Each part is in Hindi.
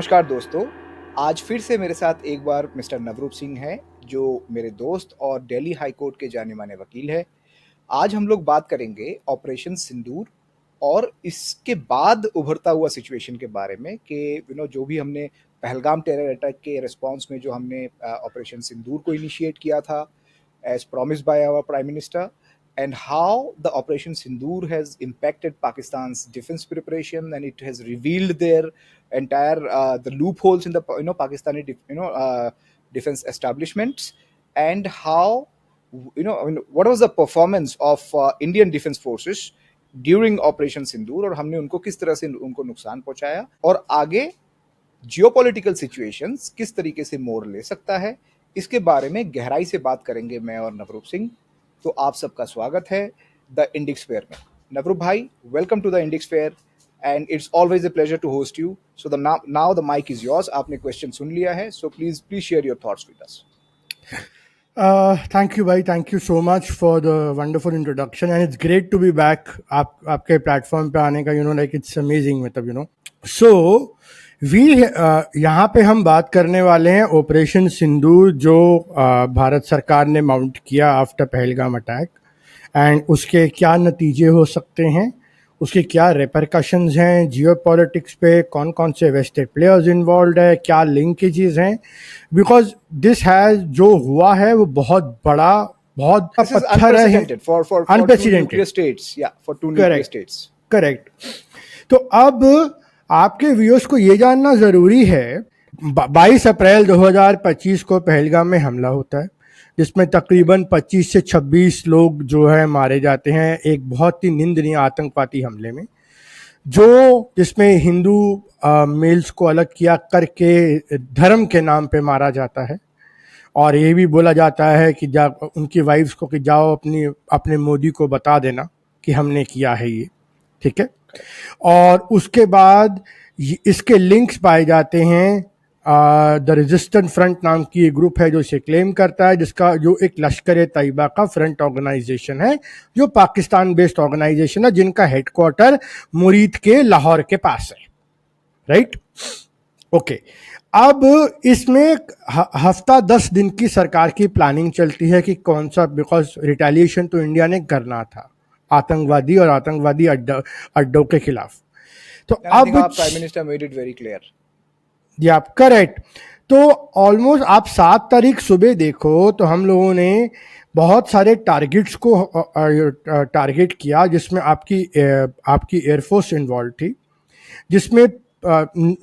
नमस्कार दोस्तों। आज फिर से मेरे साथ एक बार मिस्टर नवरूप सिंह हैं, जो मेरे दोस्त और दिल्ली हाई कोर्ट के जाने माने वकील हैं। आज हम लोग बात करेंगे ऑपरेशन सिंदूर और इसके बाद उभरता हुआ सिचुएशन के बारे में कि जो भी हमने पहलगाम टेरर अटैक के रिस्पांस में जो हमने ऑपरेशन सिंदूर को इनिशिएट किया था as promised by our prime minister, and how the operation sindoor has impacted Pakistan's defense preparation, and it has revealed their entire the loopholes in the Pakistani defense establishments, and how what was the performance of Indian defense forces during operation Sindoor और हमने उनको किस तरह से उनको नुकसान पहुंचाया और आगे जियोपॉलिटिकल सिचुएशंस किस तरीके से मोड़ ले सकता है, इसके बारे में गहराई से बात करेंगे मैं और नवरूप सिंह। तो आप सबका स्वागत है द इंडिक्स फेयर में। नवरूप भाई, welcome to the Indics fair and it's always a pleasure to host you. So the now the mic is yours. आपने क्वेश्चन सुन लिया है, so please share your thoughts with us. Thank you भाई, thank you so much for the wonderful introduction and it's great to be back आपके प्लेटफॉर्म पे आने का। लाइक इट्स अमेजिंग, मतलब सो वी यहाँ पे हम बात करने वाले हैं ऑपरेशन सिंदूर जो भारत सरकार ने माउंट किया आफ्टर पहलगाम अटैक, एंड उसके क्या नतीजे हो सकते हैं, उसके क्या रिपरकशंस हैं जियोपॉलिटिक्स पे, कौन कौन से वेस्टेड प्लेयर्स इन्वॉल्व है, क्या लिंकेजेस हैं, बिकॉज दिस हैज जो हुआ है वो बहुत बड़ा, बहुत पत्थर है, अनप्रेसिडेंटेड। करेक्ट। तो अब आपके व्यूअर्स को ये जानना ज़रूरी है, 22 अप्रैल 2025 को पहलगाम में हमला होता है जिसमें तकरीबन 25 से 26 लोग जो है मारे जाते हैं एक बहुत ही निंदनीय आतंकवादी हमले में, जिसमें हिंदू मेल्स को अलग किया करके धर्म के नाम पे मारा जाता है। और ये भी बोला जाता है कि उनकी वाइफ्स को कि जाओ अपने मोदी को बता देना कि हमने किया है ये, ठीक है। और उसके बाद इसके लिंक्स पाए जाते हैं। द रेजिस्टेंट फ्रंट नाम की एक ग्रुप है जो इसे क्लेम करता है, जो एक लश्कर तैयबा का फ्रंट ऑर्गेनाइजेशन है, जो पाकिस्तान बेस्ड ऑर्गेनाइजेशन है, जिनका हेडक्वार्टर मुरीद के लाहौर के पास है, राइट। ओके। अब इसमें हफ्ता 10 दिन की सरकार की प्लानिंग चलती है कि कौन सा, बिकॉज रिटेलिएशन तो इंडिया ने करना था आतंकवादी और आतंकवादी अड्डों के खिलाफ। तो अब prime minister made it very clear. या करेक्ट। तो ऑलमोस्ट आप 7 तारीख सुबह देखो तो हम लोगों ने बहुत सारे टारगेट्स को टारगेट किया, जिसमें आपकी एयरफोर्स इन्वॉल्व थी, जिसमें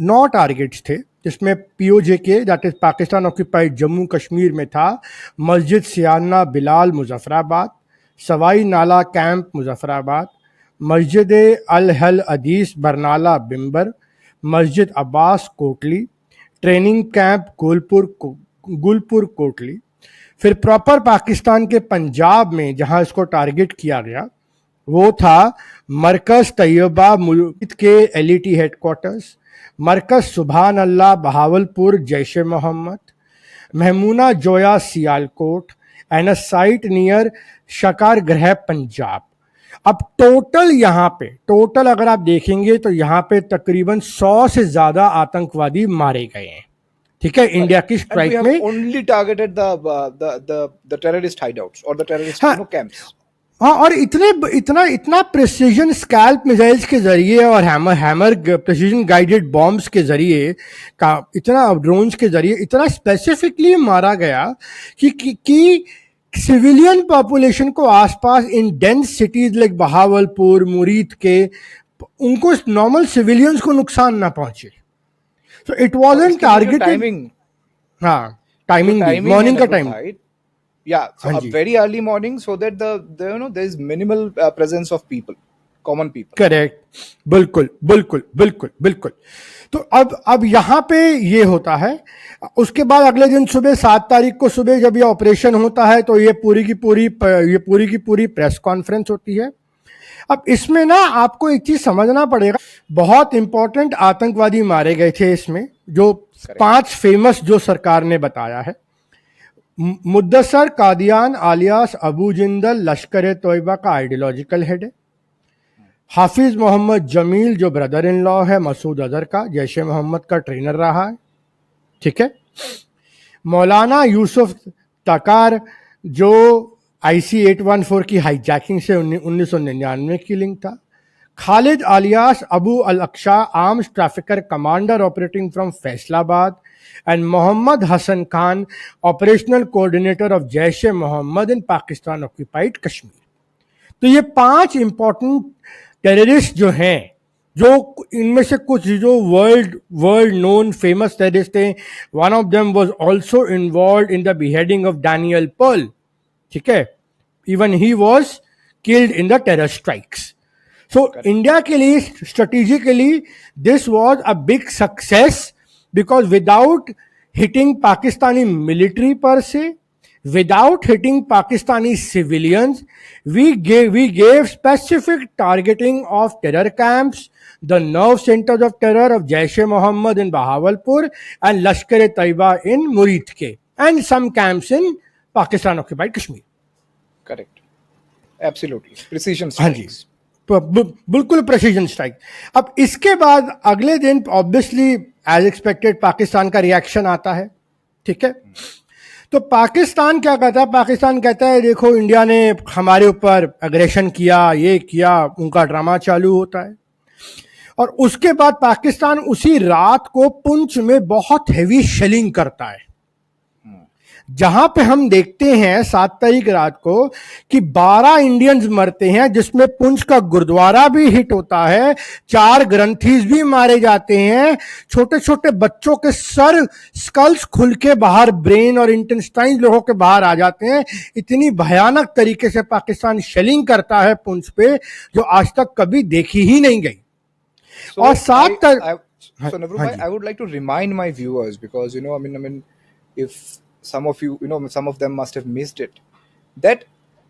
9 टारगेट्स थे, जिसमें POJK that is Pakistan occupied Jammu Kashmir में था, मस्जिद सियाना बिलाल मुजफ्फराबाद, सवाई नाला कैंप मुजफ्फराबाद, मस्जिद अल हल अदीस बरनाला बिम्बर, मस्जिद अब्बास कोटली, ट्रेनिंग कैंप गुलपुर कोटली। फिर प्रॉपर पाकिस्तान के पंजाब में जहां इसको टारगेट किया गया वो था मरकज़ तैयबा मुल्क के LET headquarters, Markaz Subhan Allah Bahawalpur Jaish e Mohammad, Mehmoona Joya Sialkot and a site near Shakargarh Punjab. अब टोटल अगर आप देखेंगे तो यहाँ पे तकरीबन 100 से ज्यादा आतंकवादी मारे गए हैं, ठीक है, इंडिया की स्ट्राइक में। ओनली टारगेटेड द टेररिस्ट हाइडआउट्स और द टेररिस्ट कैंप्स। हाँ, और इतना प्रिसीजन स्कैल्प मिसाइल्स के जरिए और हैमर प्रिसीजन गाइडेड बॉम्ब्स के जरिए का, इतना ड्रोन्स के जरिए इतना स्पेसिफिकली मारा गया कि सिविलियन पॉपुलेशन को आसपास in dense cities like Bahawalpur मुरीद के, उनको नॉर्मल सिविलियंस को नुकसान ना पहुंचे। तो it wasn't targeted. Timing morning का time, very early morning, so that there is minimal presence of people, common people. Correct, बिल्कुल। तो अब यहाँ पे ये होता है। उसके बाद अगले दिन सुबह 7 तारीख को सुबह जब ये ऑपरेशन होता है तो ये पूरी की पूरी प्रेस कॉन्फ्रेंस होती है। अब इसमें ना आपको एक चीज समझना पड़ेगा, बहुत इंपॉर्टेंट आतंकवादी मारे गए थे इसमें, जो 5 फेमस जो सरकार ने बताया है। मुद्दसर कादियान आलियास अबू जिंदल लश्कर तोयबा का आइडियोलॉजिकल हेड है। हाफिज मोहम्मद जमील जो ब्रदर इन लॉ है मसूद अजहर का, जैश ए मोहम्मद का ट्रेनर रहा है, ठीक है। मौलाना यूसुफ तकार जो IC-814 की हाईजैकिंग से 1999 की लिंक था। Khalid alias Abu Al Aksha, arms trafficker commander operating from Faisalabad, and Mohammad Hasan Khan, operational coordinator of Jaish e Mohammad in Pakistan occupied Kashmir. तो ये 5 इंपॉर्टेंट टेररिस्ट जो हैं, जो इनमें से कुछ जो वर्ल्ड नोन फेमस टेररिस्ट थे, one of them was also involved in the beheading of Daniel Pearl, ठीक है। Even he was killed in the terror strikes. So India के लिए strategically this was a big success, because without hitting Pakistani military पर से, without hitting Pakistani civilians, we gave specific targeting of terror camps, the nerve centers of terror of Jaish-e-Mohammed in Bahawalpur and Lashkar-e-Taiba in Muridke, and some camps in Pakistan occupied Kashmir. Correct. Absolutely. Precision हाँ जी, strikes. बिल्कुल प्रेसिजन स्ट्राइक। अब इसके बाद अगले दिन ऑब्वियसली एज एक्सपेक्टेड पाकिस्तान का रिएक्शन आता है, ठीक है। तो पाकिस्तान क्या कहता है? पाकिस्तान कहता है देखो इंडिया ने हमारे ऊपर अग्रेशन किया, ये किया, उनका ड्रामा चालू होता है। और उसके बाद पाकिस्तान उसी रात को पुंछ में बहुत हेवी शेलिंग करता है, जहां पे हम देखते हैं 7 तारीख रात को कि 12 इंडियंस मरते हैं, जिसमें पुंछ का गुरुद्वारा भी हिट होता है, 4 ग्रंथीज भी मारे जाते हैं, छोटे छोटे बच्चों के सर स्कल्स खुल के बाहर, ब्रेन और इंटेस्टाइन लोगों के बाहर आ जाते हैं। इतनी भयानक तरीके से पाकिस्तान शेलिंग करता है पुंछ पे, जो आज तक कभी देखी ही नहीं गई। So और 7 so Navru bhai, I would like to remind my viewers, because I mean, if some of you, some of them must have missed it, that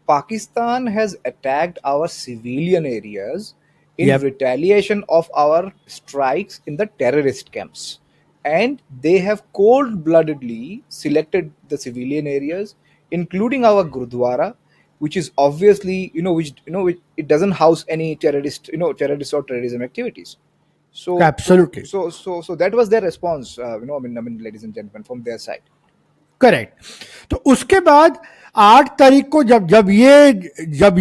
Pakistan has attacked our civilian areas in Yep. retaliation of our strikes in the terrorist camps, and they have cold-bloodedly selected the civilian areas, including our Gurudwara, which is obviously, which it doesn't house any terrorist or terrorism activities. So Absolutely. so that was their response, I mean, ladies and gentlemen, from their side. Correct. तो उसके बाद 8 तारीख को जब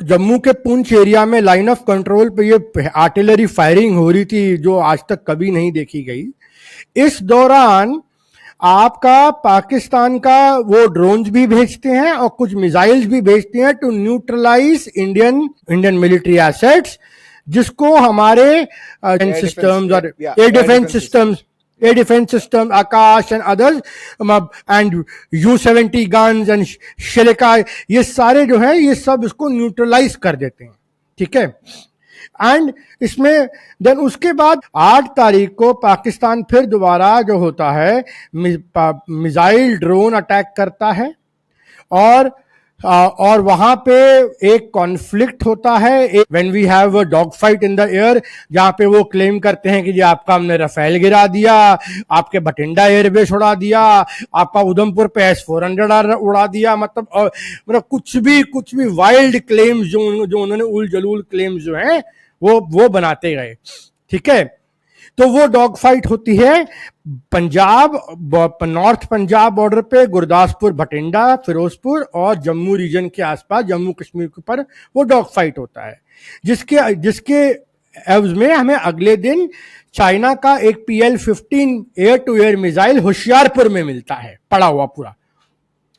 जम्मू के पुंछ एरिया में लाइन ऑफ कंट्रोल पे ये आर्टिलरी फायरिंग हो रही थी, जो आज तक कभी नहीं देखी गई, इस दौरान आपका पाकिस्तान का वो ड्रोन्स भी भेजते हैं और कुछ मिसाइल्स भी भेजते हैं to neutralize Indian military assets, जिसको हमारे सिस्टम्स और air defence system, Akash and others, and U-70 guns and Shilka, ये सारे जो है ये सब इसको न्यूट्रलाइज कर देते हैं, ठीक है। एंड इसमें देन उसके बाद 8 तारीख को पाकिस्तान फिर दोबारा जो होता है मिसाइल ड्रोन अटैक करता है, और वहां पे एक कॉन्फ्लिक्ट होता है, when we have a dog fight in the air, जहां पे वो क्लेम करते हैं कि जी आपका हमने रफेल गिरा दिया, आपके बठिंडा एयरबेस उड़ा दिया, आपका उधमपुर पे S-400 उड़ा दिया, मतलब कुछ भी वाइल्ड क्लेम्स जो उन्होंने उल जलूल क्लेम्स जो हैं वो बनाते गए, ठीक है। तो वो डॉग फाइट होती है नॉर्थ पंजाब बॉर्डर पे, गुरदासपुर, भटिंडा, फिरोजपुर और जम्मू रीजन के आसपास, जम्मू कश्मीर के ऊपर वो डॉग फाइट होता है, जिसके एवज में हमें अगले दिन चाइना का एक PL-15 air to air missile Hoshiarpur में मिलता है, पड़ा हुआ पूरा,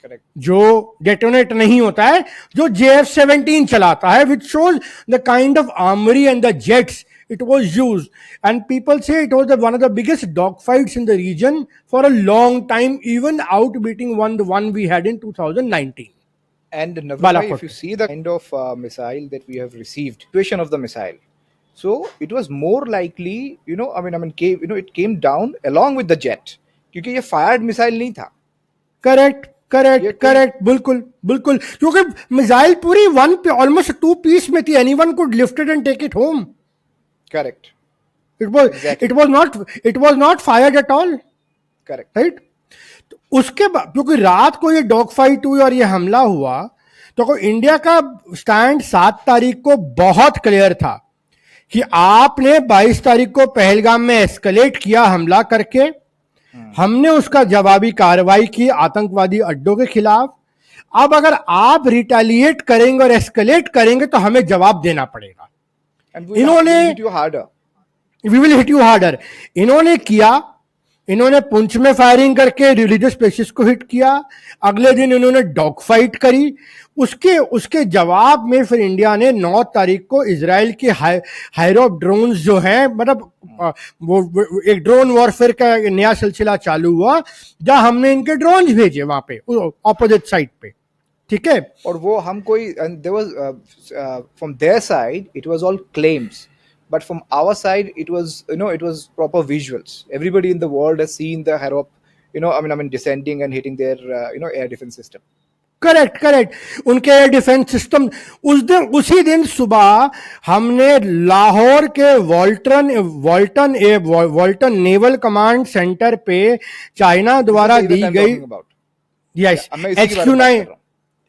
Correct. जो डेटोनेट नहीं होता है, जो JF-17 चलाता है, which shows the kind of armory and the jets it was used, and people say it was one of the biggest dogfights in the region for a long time, even outbeating the one we had in 2019. And Navru, if you see the kind of missile that we have received, situation of the missile, so it was more likely, it came down along with the jet, क्योंकि ये fired missile नहीं था। करेक्ट, बिल्कुल, क्योंकि मिसाइल पूरी ऑलमोस्ट 2 पीस में थी, anyone could lift it and take it home. Correct. It was not fired at all. Correct. Right? तो उसके बाद क्योंकि रात को ये डॉग फाइट हुई और ये हमला हुआ, तो इंडिया का स्टैंड 7 तारीख को बहुत क्लियर था कि आपने 22 तारीख को पहलगाम में एस्केलेट किया हमला करके, हमने उसका जवाबी कार्रवाई की आतंकवादी अड्डों के खिलाफ। अब अगर आप रिटेलिएट करेंगे और एस्केलेट करेंगे तो हमें जवाब देना पड़ेगा। इन्होंने we will hit you harder, इन्होंने किया। इन्होंने पुंछ में फायरिंग करके रिलीजियस प्लेसेस को हिट किया। अगले दिन इन्होंने डॉग फाइट करी। उसके जवाब में फिर इंडिया ने 9 तारीख को इजराइल के हायरोप ड्रोन्स जो हैं, मतलब वो एक ड्रोन वॉरफेयर का नया सिलसिला चालू हुआ, जहां हमने इनके ड्रोन्स भेजे वहां पे ऑपोजिट साइड पे, ठीक है। और वो हम कोई there was from their side it was all claims, but from our side it was, it was proper visuals. Everybody in the world has seen the Harop, descending and hitting their air defense system. Correct, उनके एयर डिफेंस सिस्टम। उसी दिन सुबह हमने लाहौर के वॉल्टन नेवल कमांड सेंटर पे चाइना द्वारा दी गई, यस, HQ9,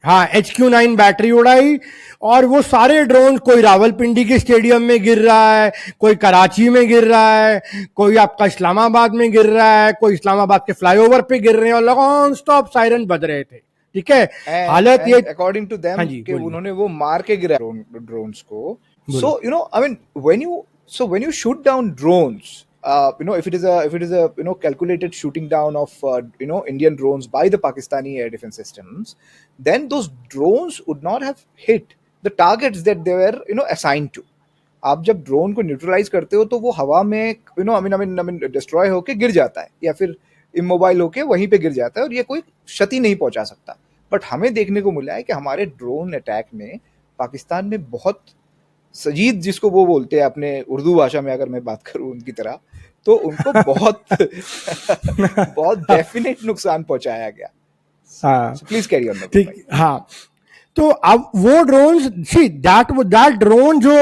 हाँ, HQ9 बैटरी उड़ाई। और वो सारे ड्रोन, कोई रावलपिंडी के स्टेडियम में गिर रहा है, कोई कराची में गिर रहा है, कोई आपका इस्लामाबाद में गिर रहा है, कोई इस्लामाबाद के फ्लाईओवर पे गिर रहे हैं, और नॉन स्टॉप सायरन बज रहे थे, ठीक है। हालत ये अकॉर्डिंग टू देम कि उन्होंने वो मार के गिरा ड्रोन्स को। सो when you shoot down drones, if it is a calculated shooting down of Indian drones by the Pakistani air defense systems, then those drones would not have hit the targets that they were assigned to. आप जब ड्रोन को न्यूट्रलाइज करते हो तो वो हवा में डिस्ट्रॉय होके गिर जाता है, या फिर इमोबाइल होके वहीं पे गिर जाता है, और ये कोई क्षति नहीं पहुंचा सकता। बट हमें देखने को मिला है कि हमारे ड्रोन अटैक में पाकिस्तान में बहुत सजीद, जिसको वो बोलते हैं अपने उर्दू भाषा में, अगर मैं बात करूं उनकी तरह, तो उनको बहुत बहुत डेफिनेट नुकसान पहुंचाया गया। हाँ, प्लीज कैरी ऑन। ठीक, हाँ। तो अब वो ड्रोन, सी दैट ड्रोन जो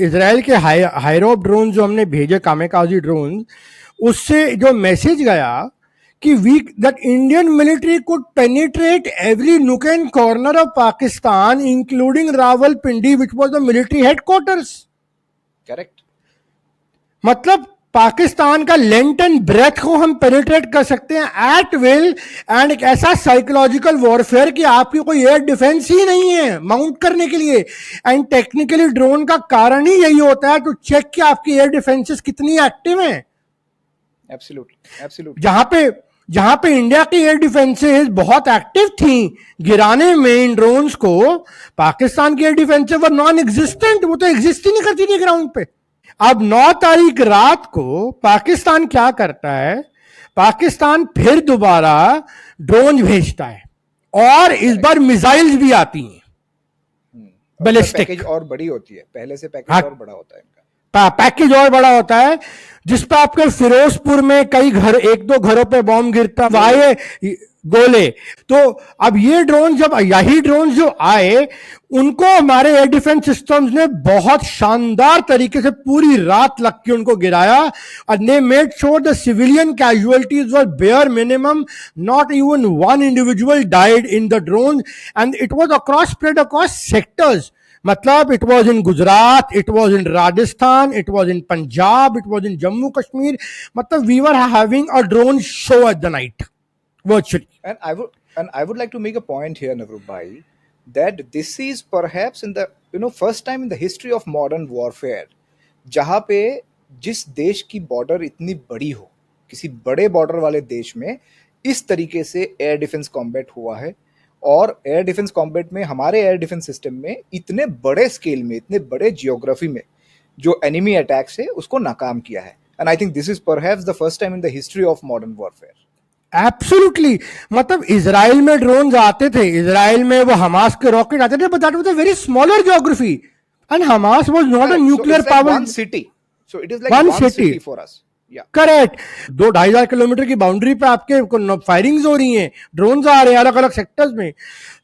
इजराइल के हायरोप ड्रोन जो हमने भेजे, कामेकाजी ड्रोन, उससे जो मैसेज गया कि that Indian military could penetrate every nook and corner of Pakistan, including Rawalpindi, which was the military headquarters. Correct. मतलब पाकिस्तान का लेंथ एंड ब्रेथ को हम पेनिट्रेट कर सकते हैं एट विल, एंड एक ऐसा साइकोलॉजिकल वॉरफेयर कि आपकी कोई एयर डिफेंस ही नहीं है माउंट करने के लिए। एंड टेक्निकली ड्रोन का कारण ही यही होता है टू चेक कि आपकी एयर डिफेंसेस कितनी एक्टिव हैं। एब्सोल्युटली। जहां पे इंडिया की एयर डिफेंसेस बहुत एक्टिव थी गिराने में इन ड्रोन्स को, पाकिस्तान की air defences were non existent, वो तो एग्जिस्ट ही नहीं करती थी ग्राउंड पे। अब 9 तारीख रात को पाकिस्तान क्या करता है, पाकिस्तान फिर दोबारा ड्रोन भेजता है, और इस बार मिसाइल्स भी आती हैं बैलिस्टिक। पैकेज और बड़ी होती है, पहले से पैकेज और बड़ा होता है इनका, पैकेज और बड़ा होता है, जिस पर आपके फिरोजपुर में कई घर, 1-2 घरों पे बॉम्ब गिरता, आए गोले। तो अब ये ड्रोन, जब यही ड्रोन जो आए, उनको हमारे एयर डिफेंस सिस्टम्स ने बहुत शानदार तरीके से पूरी रात लग के उनको गिराया, और they made sure the civilian casualties were bare minimum, not even one individual died in the drone, and it was across, spread across sectors. मतलब it was in Gujarat, it was in Rajasthan, it was in Punjab, it was in Jammu Kashmir. मतलब we were having a drone show at the night virtually. And I would like to make a point here, Navroop bhai, that this is perhaps in the first time in the history of modern warfare जहां पे जिस देश की बॉर्डर इतनी बड़ी हो, किसी बड़े बॉर्डर वाले देश में इस तरीके से एयर डिफेंस कॉम्बैट हुआ है, और एयर डिफेंस कॉम्बैट में हमारे एयर डिफेंस सिस्टम में इतने बड़े स्केल में, इतने बड़े जियोग्राफी में जो एनिमी अटैक्स है उसको नाकाम किया है। And I think this is perhaps the first time in the history of modern warfare. Absolutely. मतलब इजराइल में ड्रोन्स आते थे, इजराइल में वो हमास के रॉकेट आते थे, but that was a very smaller geography, and Hamas was not a nuclear power. One city, so it is like one city for us. Correct. 2-2.5 kilometre की बाउंड्री पे आपके फायरिंग्स हो रही हैं, ड्रोन्स आ रहे हैं अलग अलग सेक्टर्स में।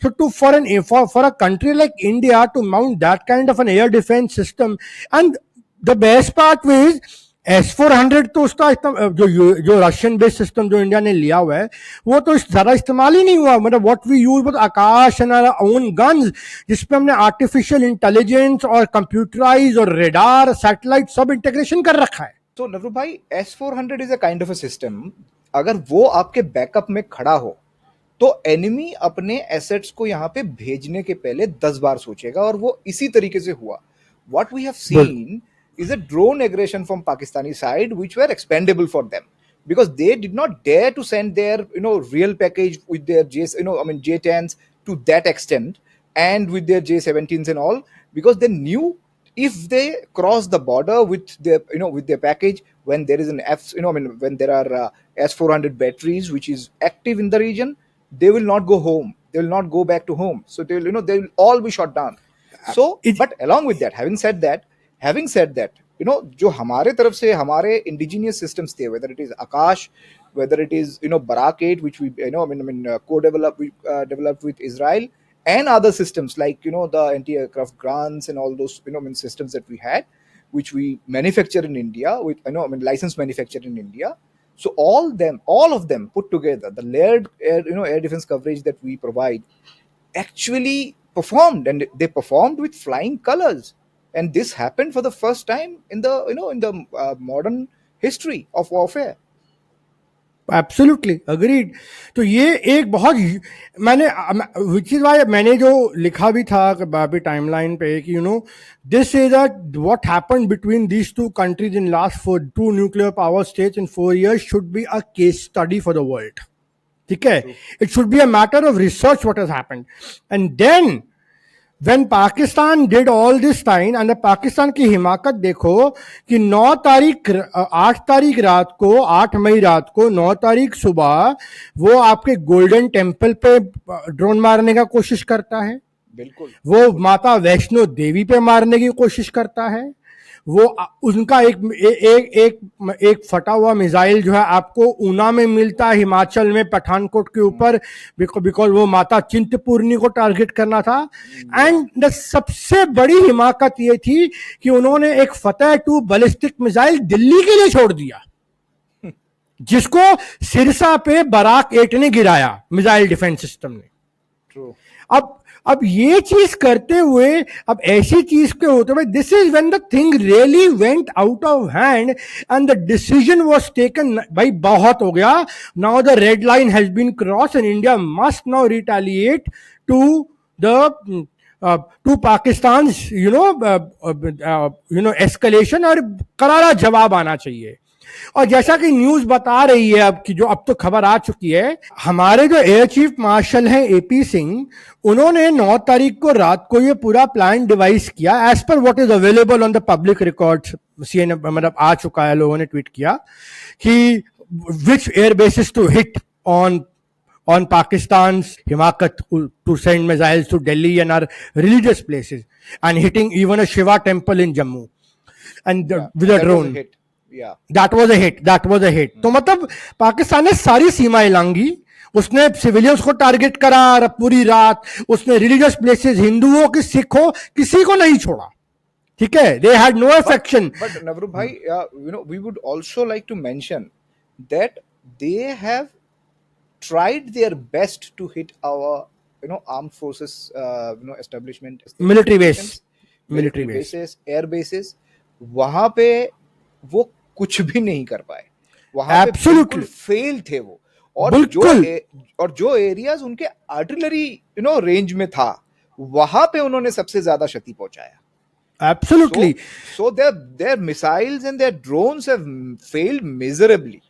So to for a country like India to mount that kind of an air defence system, and the best part is S-400 तो उसका जो रशियन बेस्ड सिस्टम जो इंडिया ने लिया हुआ है वो तो ज्यादा इस्तेमाल ही नहीं हुआ. मतलब what we use with Akash and our own guns, जिसपे हमने आर्टिफिशियल इंटेलिजेंस और कंप्यूटराइज और रेडार सैटेलाइट सब इंटीग्रेशन कर रखा है. तो नवरू भाई, S-400 is a kind of a system. अगर वो आपके बैकअप में खड़ा हो तो एनिमी अपने एसेट्स को यहाँ पे भेजने के पहले 10 बार सोचेगा, और वो इसी तरीके से हुआ. What we have seen is a drone aggression from Pakistani side, which were expendable for them, because they did not dare to send their real package with their J10s to that extent, and with their J17s and all, because they knew if they cross the border with their with their package, when there is an when there are S-400 batteries which is active in the region, they will not go home, they will not go back to home, so they will they will all be shot down. So but along with that, having said that, जो हमारे तरफ से हमारे इंडिजिनियस सिस्टम्स थे, whether it is Akash, whether it is Barak 8, which we developed with Israel, and other systems like the anti-aircraft grants and all those systems that we had, which we manufacture in India with license manufactured in India. So all of them put together, the layered air defense coverage that we provide actually performed, and they performed with flying colors. And this happened for the first time in the modern history of warfare. Absolutely agreed. तो ये एक बहुत मैंने विच इज वाई मैंने जो लिखा भी था अभी टाइमलाइन पे कि this is what happened between these two countries in last four two nuclear power states in 4 years should be a case study for the world. ठीक है, it should be a matter of research what has happened. And then when Pakistan did all this time, and Pakistan की हिमाकत देखो कि 8 तारीख रात को, 8 मई रात को, 9 तारीख सुबह वो आपके गोल्डन टेम्पल पे ड्रोन मारने का कोशिश करता है. बिल्कुल. वो माता वैष्णो देवी पे मारने की कोशिश करता है. वो उनका एक फटा हुआ मिसाइल जो है आपको ऊना में मिलता है, हिमाचल में पठानकोट के ऊपर, बिकॉज वो माता चिंतपूर्णी को टारगेट करना था. एंड सबसे बड़ी हिमाकत ये थी कि उन्होंने एक फतेह 2 बैलिस्टिक मिसाइल दिल्ली के लिए छोड़ दिया, जिसको सिरसा पे बराक 8 ने गिराया, मिसाइल डिफेंस सिस्टम ने. True. अब ये चीज करते हुए, अब ऐसी चीज के होते हुए, this is when the thing really went out of hand and the decision was taken. भाई बहुत हो गया, now the red line has been cross and India must now retaliate to Pakistan escalation, और करारा जवाब आना चाहिए. और जैसा कि न्यूज बता रही है अब, कि जो अब तो खबर आ चुकी है, हमारे जो एयर चीफ मार्शल हैं AP सिंह, उन्होंने 9 तारीख को रात को ये पूरा प्लान डिवाइस किया as per what is available on the public records. CNN मतलब आ चुका है, लोगों ने ट्वीट किया कि which air bases to hit on Pakistan's Himakat to send missiles to Delhi and our religious places, and hitting even a Shiva temple in Jammu, and with a drone. That was a hit. तो मतलब पाकिस्तान ने सारी सीमाएं लांगी, उसने सिविलियंस को टारगेट करा पूरी रात, उसने रिलीजियस प्लेसेस, हिंदुओं की, सिखों, किसी को नहीं छोड़ा. ठीक है, they had no affection. But Navru bhai, we would also like to mention that they have tried their best to hit our armed forces establishment, military bases, air bases. वहां पे वो कुछ भी नहीं कर पाए, वहां पे बिल्कुल फेल थे वो. और जो एरियाज उनके आर्टिलरी रेंज में था, वहां पे उन्होंने सबसे ज्यादा क्षति पहुंचाया. Absolutely. So their missiles and their drones have failed miserably.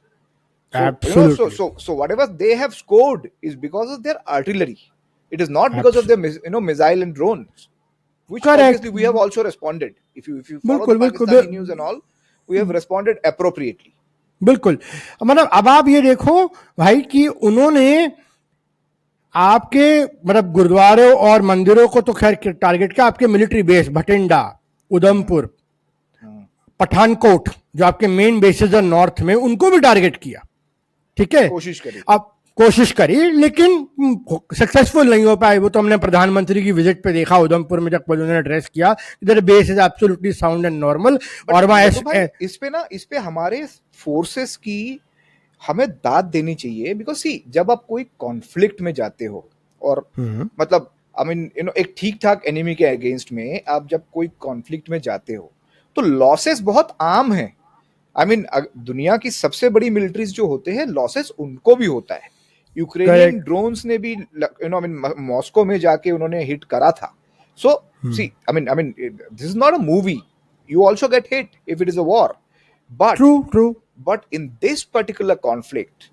Absolutely. So whatever they have scored is because of their artillery. It is not because of their missile and drones, which Correct. Obviously we have also responded. If you follow the Pakistani news and all, we have responded appropriately. बिल्कुल. मतलब अब आप ये देखो भाई कि उन्होंने आपके मतलब गुरुद्वारों और मंदिरों को तो खैर टारगेट किया, आपके मिलिट्री बेस भटिंडा, उधमपुर, पठानकोट, जो आपके मेन बेसेस है नॉर्थ में, उनको भी टारगेट किया. ठीक है, कोशिश करी. अब कोशिश करी, लेकिन सक्सेसफुल नहीं हो पाए। वो तो हमने प्रधानमंत्री की विजिट पे देखा उधमपुर में, जब उन्होंने एड्रेस किया, इधर base is absolutely sound and normal. But और वहां नटू भाई, इस पे हमारे फोर्सेस की हमें दाद देनी चाहिए, बिकॉज सी जब आप कोई कॉन्फ्लिक्ट में जाते हो, और मतलब आई मीन यू नो एक ठीक ठाक एनिमी के अगेंस्ट में आप जब कोई कॉन्फ्लिक्ट में जाते हो, तो लॉसेस बहुत आम है। आई मीन दुनिया की सबसे बड़ी मिलिट्रीज जो होते हैं, लॉसेस उनको भी होता है। यूक्रेनियन ड्रोन्स ने भी you know I mean Moscow में जाके उन्होंने हिट करा था। So see I mean this is not a movie, you also get hit if it is a war, but true but in this particular conflict,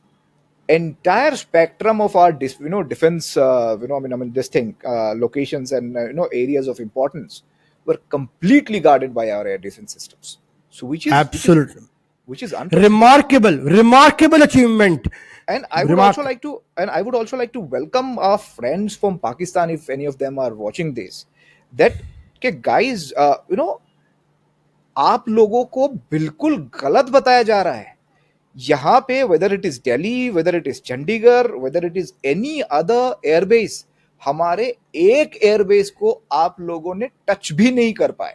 entire spectrum of our defense I mean this thing locations and areas of importance were completely guarded by our air defense systems, so absolutely which is remarkable achievement. And I would also like to welcome our friends from Pakistan, if any of them are watching this, that okay guys, आप लोगों को बिल्कुल गलत बताया जा रहा है यहां पे, whether it is Delhi, whether it is Chandigarh, whether it is any other airbase, हमारे एक एयरबेस को आप लोगों ने टच भी नहीं कर पाए।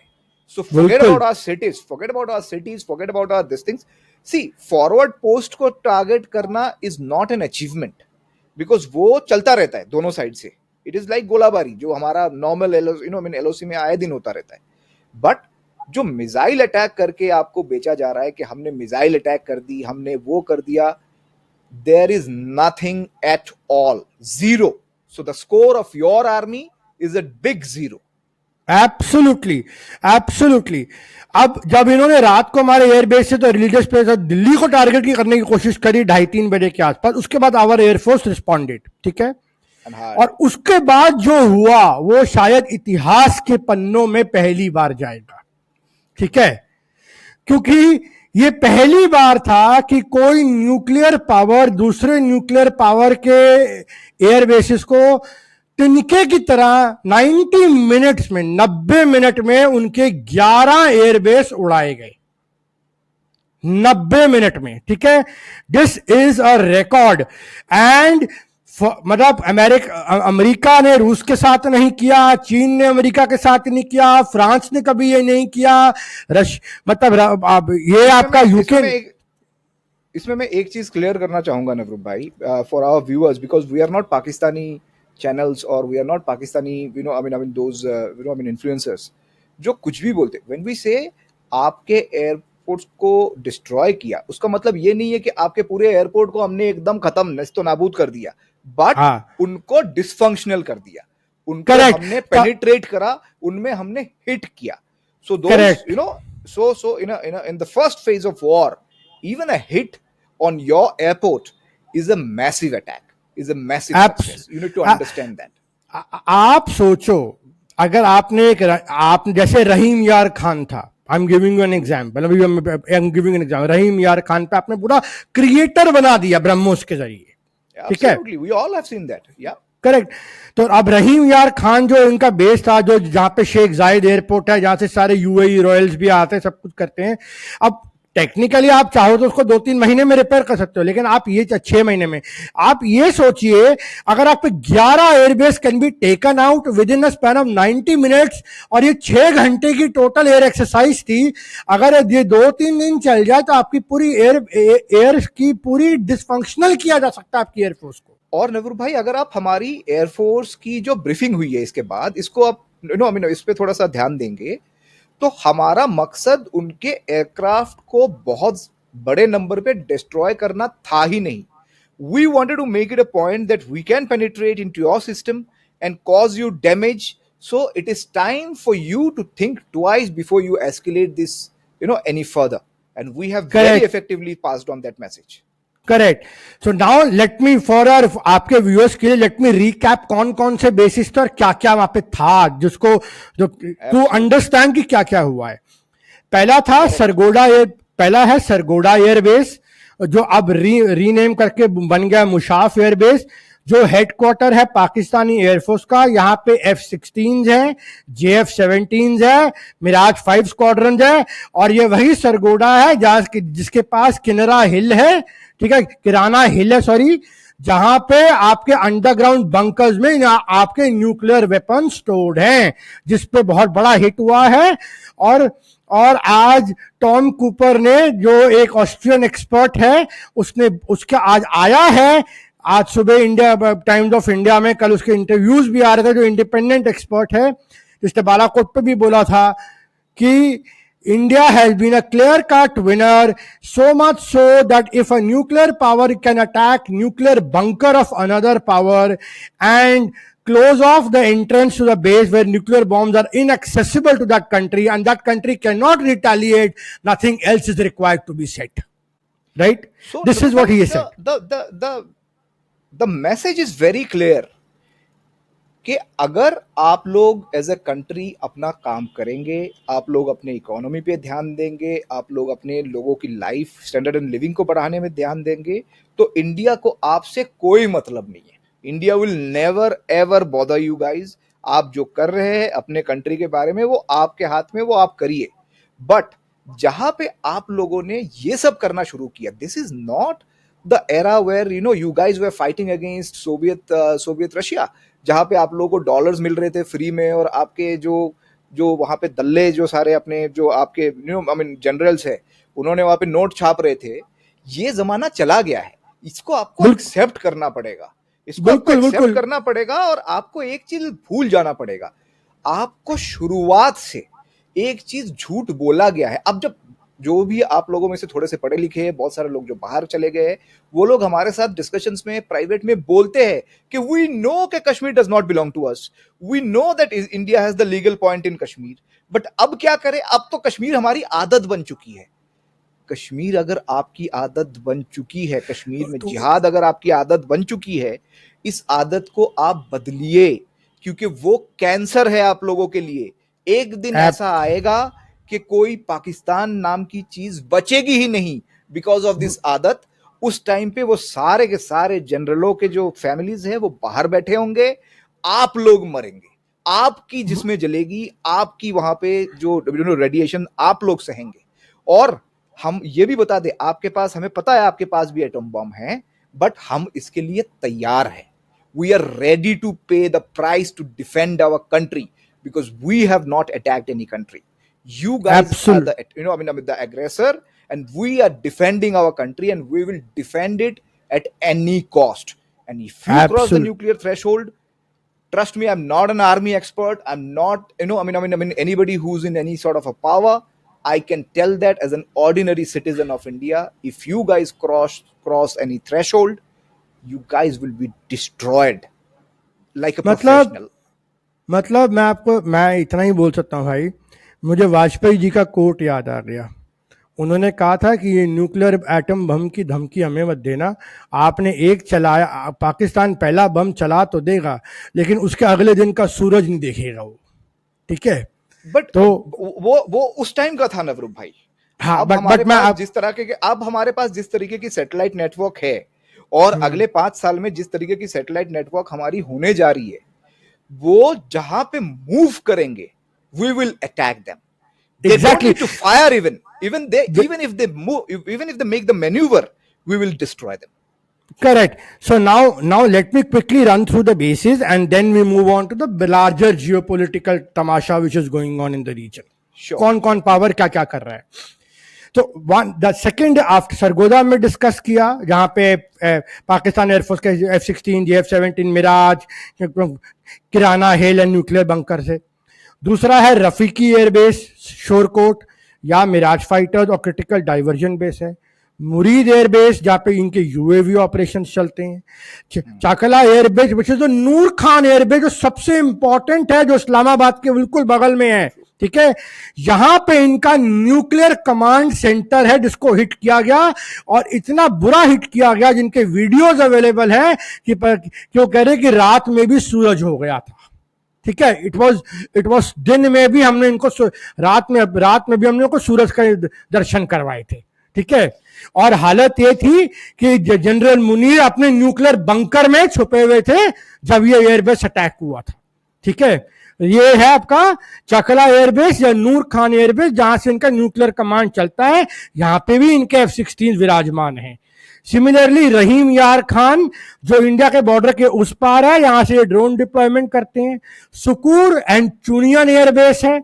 So forget about our cities, forget about our this things. सी फॉरवर्ड पोस्ट को टारगेट करना is not an achievement, because वो चलता रहता है दोनों साइड से। इट इज लाइक गोलाबारी, जो हमारा नॉर्मल एलओसी में आए दिन होता रहता है। बट जो मिसाइल अटैक करके आपको बेचा जा रहा है कि हमने मिसाइल अटैक कर दी, हमने वो कर दिया, there is nothing at all, zero. So the score of your army is a big zero. Absolutely. अब जब इन्होंने रात को हमारे एयरबेस से तो रिलीजियस प्लेस दिल्ली को टारगेट करने की कोशिश करी 2:30-3 बजे के आसपास, उसके बाद आवर एयरफोर्स रिस्पॉन्डेड, ठीक है। और उसके बाद जो हुआ वो शायद इतिहास के पन्नों में पहली बार जाएगा, ठीक है, क्योंकि ये पहली बार था कि कोई न्यूक्लियर पावर दूसरे न्यूक्लियर पावर के एयरबेसिस को तिनके की तरह 90 मिनट में उनके 11 एयरबेस उड़ाए गए 90 मिनट में, ठीक है। This is a record. And मतलब अमेरिका ने रूस के साथ नहीं किया, चीन ने अमेरिका के साथ नहीं किया, फ्रांस ने कभी ये नहीं किया, मतलब ये आपका यूके। इसमें मैं एक चीज क्लियर करना चाहूंगा नवरूप भाई, for our viewers, because we are not Pakistani channels or we are not Pakistani, I mean those influencers जो कुछ भी बोलते, when we say आपके एयरपोर्ट्स को डिस्ट्रॉय किया, उसका मतलब ये नहीं है कि आपके पूरे एयरपोर्ट को हमने एकदम खत्म नस्तो नाबूद कर दिया, बट उनको डिसफंक्शनल कर दिया, उनको हमने पेनिट्रेट करा, उनमें हमने हिट किया। So those so in the first phase of war, even a hit on your airport is a massive attack, is a massive success. You need to understand that. आप सोचो, अगर आपने आप जैसे रहीम यार खान था, I am giving you an example, Rahim Yar Khan पे आपने पूरा क्रिएटर बना दिया ब्रह्मोस के जरिए, ठीक है। We all have seen that. Yeah. Correct. तो अब रहीम यार खान जो इनका बेस था, जो जहां पे शेख जायद एयरपोर्ट है, जहां से सारे यूएई रॉयल्स भी आते हैं, सब कुछ करते हैं। अब टेक्निकली आप चाहो तो उसको 2-3 महीने में रिपेयर कर सकते हो, लेकिन आप ये 6 महीने में, आप ये सोचिए अगर आप 11 airbase can be taken out with in a span of 90 minutes, और ये 6 घंटे की टोटल एयर एक्सरसाइज थी। अगर ये 2-3 दिन चल जाए तो आपकी पूरी एयर की पूरी डिसफंक्शनल किया जा सकता है आपकी एयरफोर्स को। और नवरूप भाई, अगर आप हमारी एयरफोर्स की जो ब्रीफिंग हुई है इसके बाद, इसको आप इस पे थोड़ा सा ध्यान देंगे, तो हमारा मकसद उनके एयरक्राफ्ट को बहुत बड़े नंबर पे डिस्ट्रॉय करना था ही नहीं। We wanted to make it a point that we can penetrate into your system and cause you damage, so it is time for you to think twice before you escalate this any further, and we have very effectively passed on that message. Correct. So now let me for आपके व्यूअर्स के लिए लेट मी रिकैप कौन कौन से बेसिस थे और क्या क्या वहां पे था, जिसको जो टू अंडरस्टैंड कि क्या क्या हुआ है। पहला था पहला है सरगोड़ा एयरबेस, जो अब रीनेम करके बन गया मुशाफ एयरबेस, जो हेडक्वार्टर है पाकिस्तानी एयरफोर्स का। यहाँ पे F-16 है, JF-17 है, मिराज 5 स्क्वाड्रन है, और ये वही सरगोड़ा है जिसके पास किराना हिल है, सॉरी, जहां पे आपके अंडरग्राउंड बंकर्स में आपके न्यूक्लियर वेपन स्टोर्ड हैं, जिस पे बहुत बड़ा हिट हुआ है। और आज टॉम कूपर ने, जो एक ऑस्ट्रियन एक्सपर्ट है, उसने उसका आज आया है, आज सुबह इंडिया टाइम्स ऑफ इंडिया में, कल उसके इंटरव्यूज भी आ रहे थे, जो इंडिपेंडेंट एक्सपर्ट है, जिसने बालाकोट पे भी बोला था कि India has been a clear-cut winner, so much so that if a nuclear power can attack nuclear bunker of another power and close off the entrance to the base where nuclear bombs are inaccessible to that country, and that country cannot retaliate, nothing else is required to be said. Right? So This is what he said. The message is very clear कि अगर आप लोग एज ए कंट्री अपना काम करेंगे, आप लोग अपने इकोनॉमी पे ध्यान देंगे, आप लोग अपने लोगों की लाइफ स्टैंडर्ड एंड लिविंग को बढ़ाने में ध्यान देंगे, तो इंडिया को आपसे कोई मतलब नहीं है। India will never ever bother you guys. आप जो कर रहे हैं अपने कंट्री के बारे में, वो आपके हाथ में, वो आप करिए। बट जहां पे आप लोगों ने ये सब करना शुरू किया, this is not the era where you guys were fighting against Soviet Russia, जहां पे आप लोगों को डॉलर्स मिल रहे थे फ्री में, और आपके जो वहां पे दल्ले जो सारे अपने जो आपके जनरल्स है, उन्होंने वहां पे नोट छाप रहे थे। ये जमाना चला गया है, इसको आपको एक्सेप्ट करना पड़ेगा, इसको आपको एक्सेप्ट करना पड़ेगा। और आपको एक चीज भूल जाना पड़ेगा, आपको शुरुआत से एक चीज झूठ बोला गया है। अब जब जो भी आप लोगों में से थोड़े से पढ़े लिखे हैं, बहुत सारे लोग जो बाहर चले गए हैं, वो लोग हमारे साथ डिस्कशंस में प्राइवेट में बोलते हैं कि वी नो कि Kashmir does not belong to us, we know that India has the legal point in Kashmir. But अब क्या करें, अब तो कश्मीर हमारी आदत बन चुकी है। कश्मीर अगर आपकी आदत बन चुकी है, कश्मीर में जिहाद अगर आपकी आदत बन चुकी है, इस आदत को आप बदलिए, क्योंकि वो कैंसर है आप लोगों के लिए। एक दिन ऐसा आएगा कि कोई पाकिस्तान नाम की चीज बचेगी ही नहीं बिकॉज ऑफ दिस आदत। उस टाइम पे वो सारे के सारे जनरलों के जो फैमिलीज है वो बाहर बैठे होंगे, आप लोग मरेंगे, आपकी जिसमें जलेगी, आपकी वहां पे जो रेडिएशन आप लोग सहेंगे। और हम ये भी बता दें, आपके पास, हमें पता है आपके पास भी एटम बम है, बट हम इसके लिए तैयार हैं। We are ready to pay the price to defend our country because we have not attacked any country. You guys are the aggressor, and we are defending our country, and we will defend it at any cost. And if you cross the nuclear threshold, trust me, I'm not an army expert. I'm not, anybody who's in any sort of a power. I can tell that as an ordinary citizen of India, if you guys cross any threshold, you guys will be destroyed like a professional. मतलब मैं इतना ही बोल सकता हूँ भाई, मुझे वाजपेयी जी का कोट याद आ गया। उन्होंने कहा था कि ये न्यूक्लियर एटम बम की धमकी हमें मत देना, आपने एक चलाया, पाकिस्तान पहला बम चला तो देगा, लेकिन उसके अगले दिन का सूरज नहीं देखेगा वो, ठीक है। बट तो वो उस टाइम का था नवरूप भाई। हाँ, अब हमारे पास जिस तरीके की सैटेलाइट नेटवर्क है, और अगले 5 साल में जिस तरीके की सैटेलाइट नेटवर्क हमारी होने जा रही है, वो जहां पे मूव करेंगे, we will attack them. They don't need to fire even if they make the maneuver, we will destroy them. Correct. So now let me quickly run through the bases, and then we move on to the larger geopolitical tamasha which is going on in the region. Sure. कौन पावर क्या क्या कर रहा है। तो द सेकेंड आफ्टर सरगोदा में डिस्कस किया, जहां पे पाकिस्तान एयरफोर्स के F-16, F-17 मिराज, किराना, हेल एंड न्यूक्लियर बंकर से। दूसरा है रफीकी एयरबेस शोरकोट, या मिराज फाइटर्स और क्रिटिकल डाइवर्जन बेस है। मुरीद एयरबेस, जहाँ पे इनके यूएवी ऑपरेशन चलते हैं। Chakla airbase which is Noor Khan airbase, जो सबसे इंपॉर्टेंट है, जो इस्लामाबाद के बिल्कुल बगल में है, ठीक है। यहां पे इनका न्यूक्लियर कमांड सेंटर है, जिसको हिट किया गया, और इतना बुरा हिट किया गया, जिनके वीडियोज अवेलेबल हैं कि क्यों कह रहे कि रात में भी सूरज हो गया था, ठीक है। इट वॉज दिन में भी हमने इनको, रात में भी हमने इनको सूरज का दर्शन करवाए थे, ठीक है। और हालत ये थी कि जनरल मुनीर अपने न्यूक्लियर बंकर में छुपे हुए थे जब ये एयरबेस अटैक हुआ था, ठीक है। ये है आपका चकला एयरबेस या नूर खान एयरबेस, जहां से इनका न्यूक्लियर कमांड चलता है। यहां पे भी इनके F-16 विराजमान हैं। सिमिलरली रहीम यार खान जो इंडिया के बॉर्डर के उस पार है, यहां से ड्रोन डिप्लॉयमेंट करते हैं। सुकूर एंड चुनियन एयरबेस है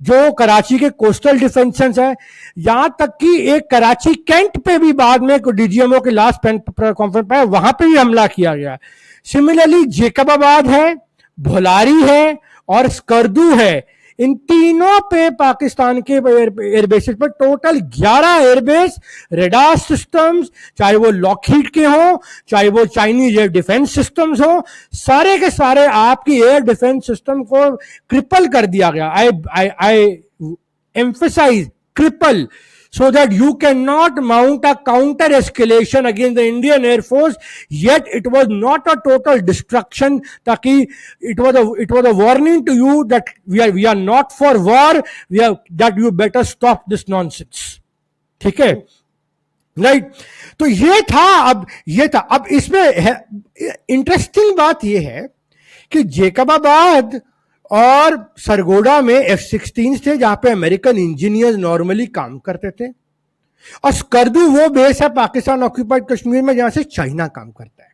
जो कराची के कोस्टल डिफेंसेस है। यहां तक कि एक कराची कैंट पे भी बाद में डीजीएमओ के लास्ट कॉन्फ्रेंस पे वहां पे भी हमला किया गया। सिमिलरली जेकबाबाद है, भोलारी है और स्कर्दू है। इन तीनों पे पाकिस्तान के एयरबेसेस पर टोटल 11 एयरबेस रेडार सिस्टम्स, चाहे वो लॉकहीड के हो, चाहे वो चाइनीज एयर डिफेंस सिस्टम्स हो, सारे के सारे आपकी एयर डिफेंस सिस्टम को क्रिपल कर दिया गया। आई emphasize cripple so that you cannot mount a counter escalation against the Indian Air Force, yet it was not a total destruction, ताकि it was a warning to you that we are not for war, that you better stop this nonsense. ठीक है, राइट? तो ये था। अब इसमें इंटरेस्टिंग बात ये है कि जेकबाबाद और सरगोड़ा में F-16 थे जहां पे अमेरिकन इंजीनियर्स नॉर्मली काम करते थे, और स्कर्दू वो बेस है पाकिस्तान ऑक्यूपाइड कश्मीर में जहां से चाइना काम करता है।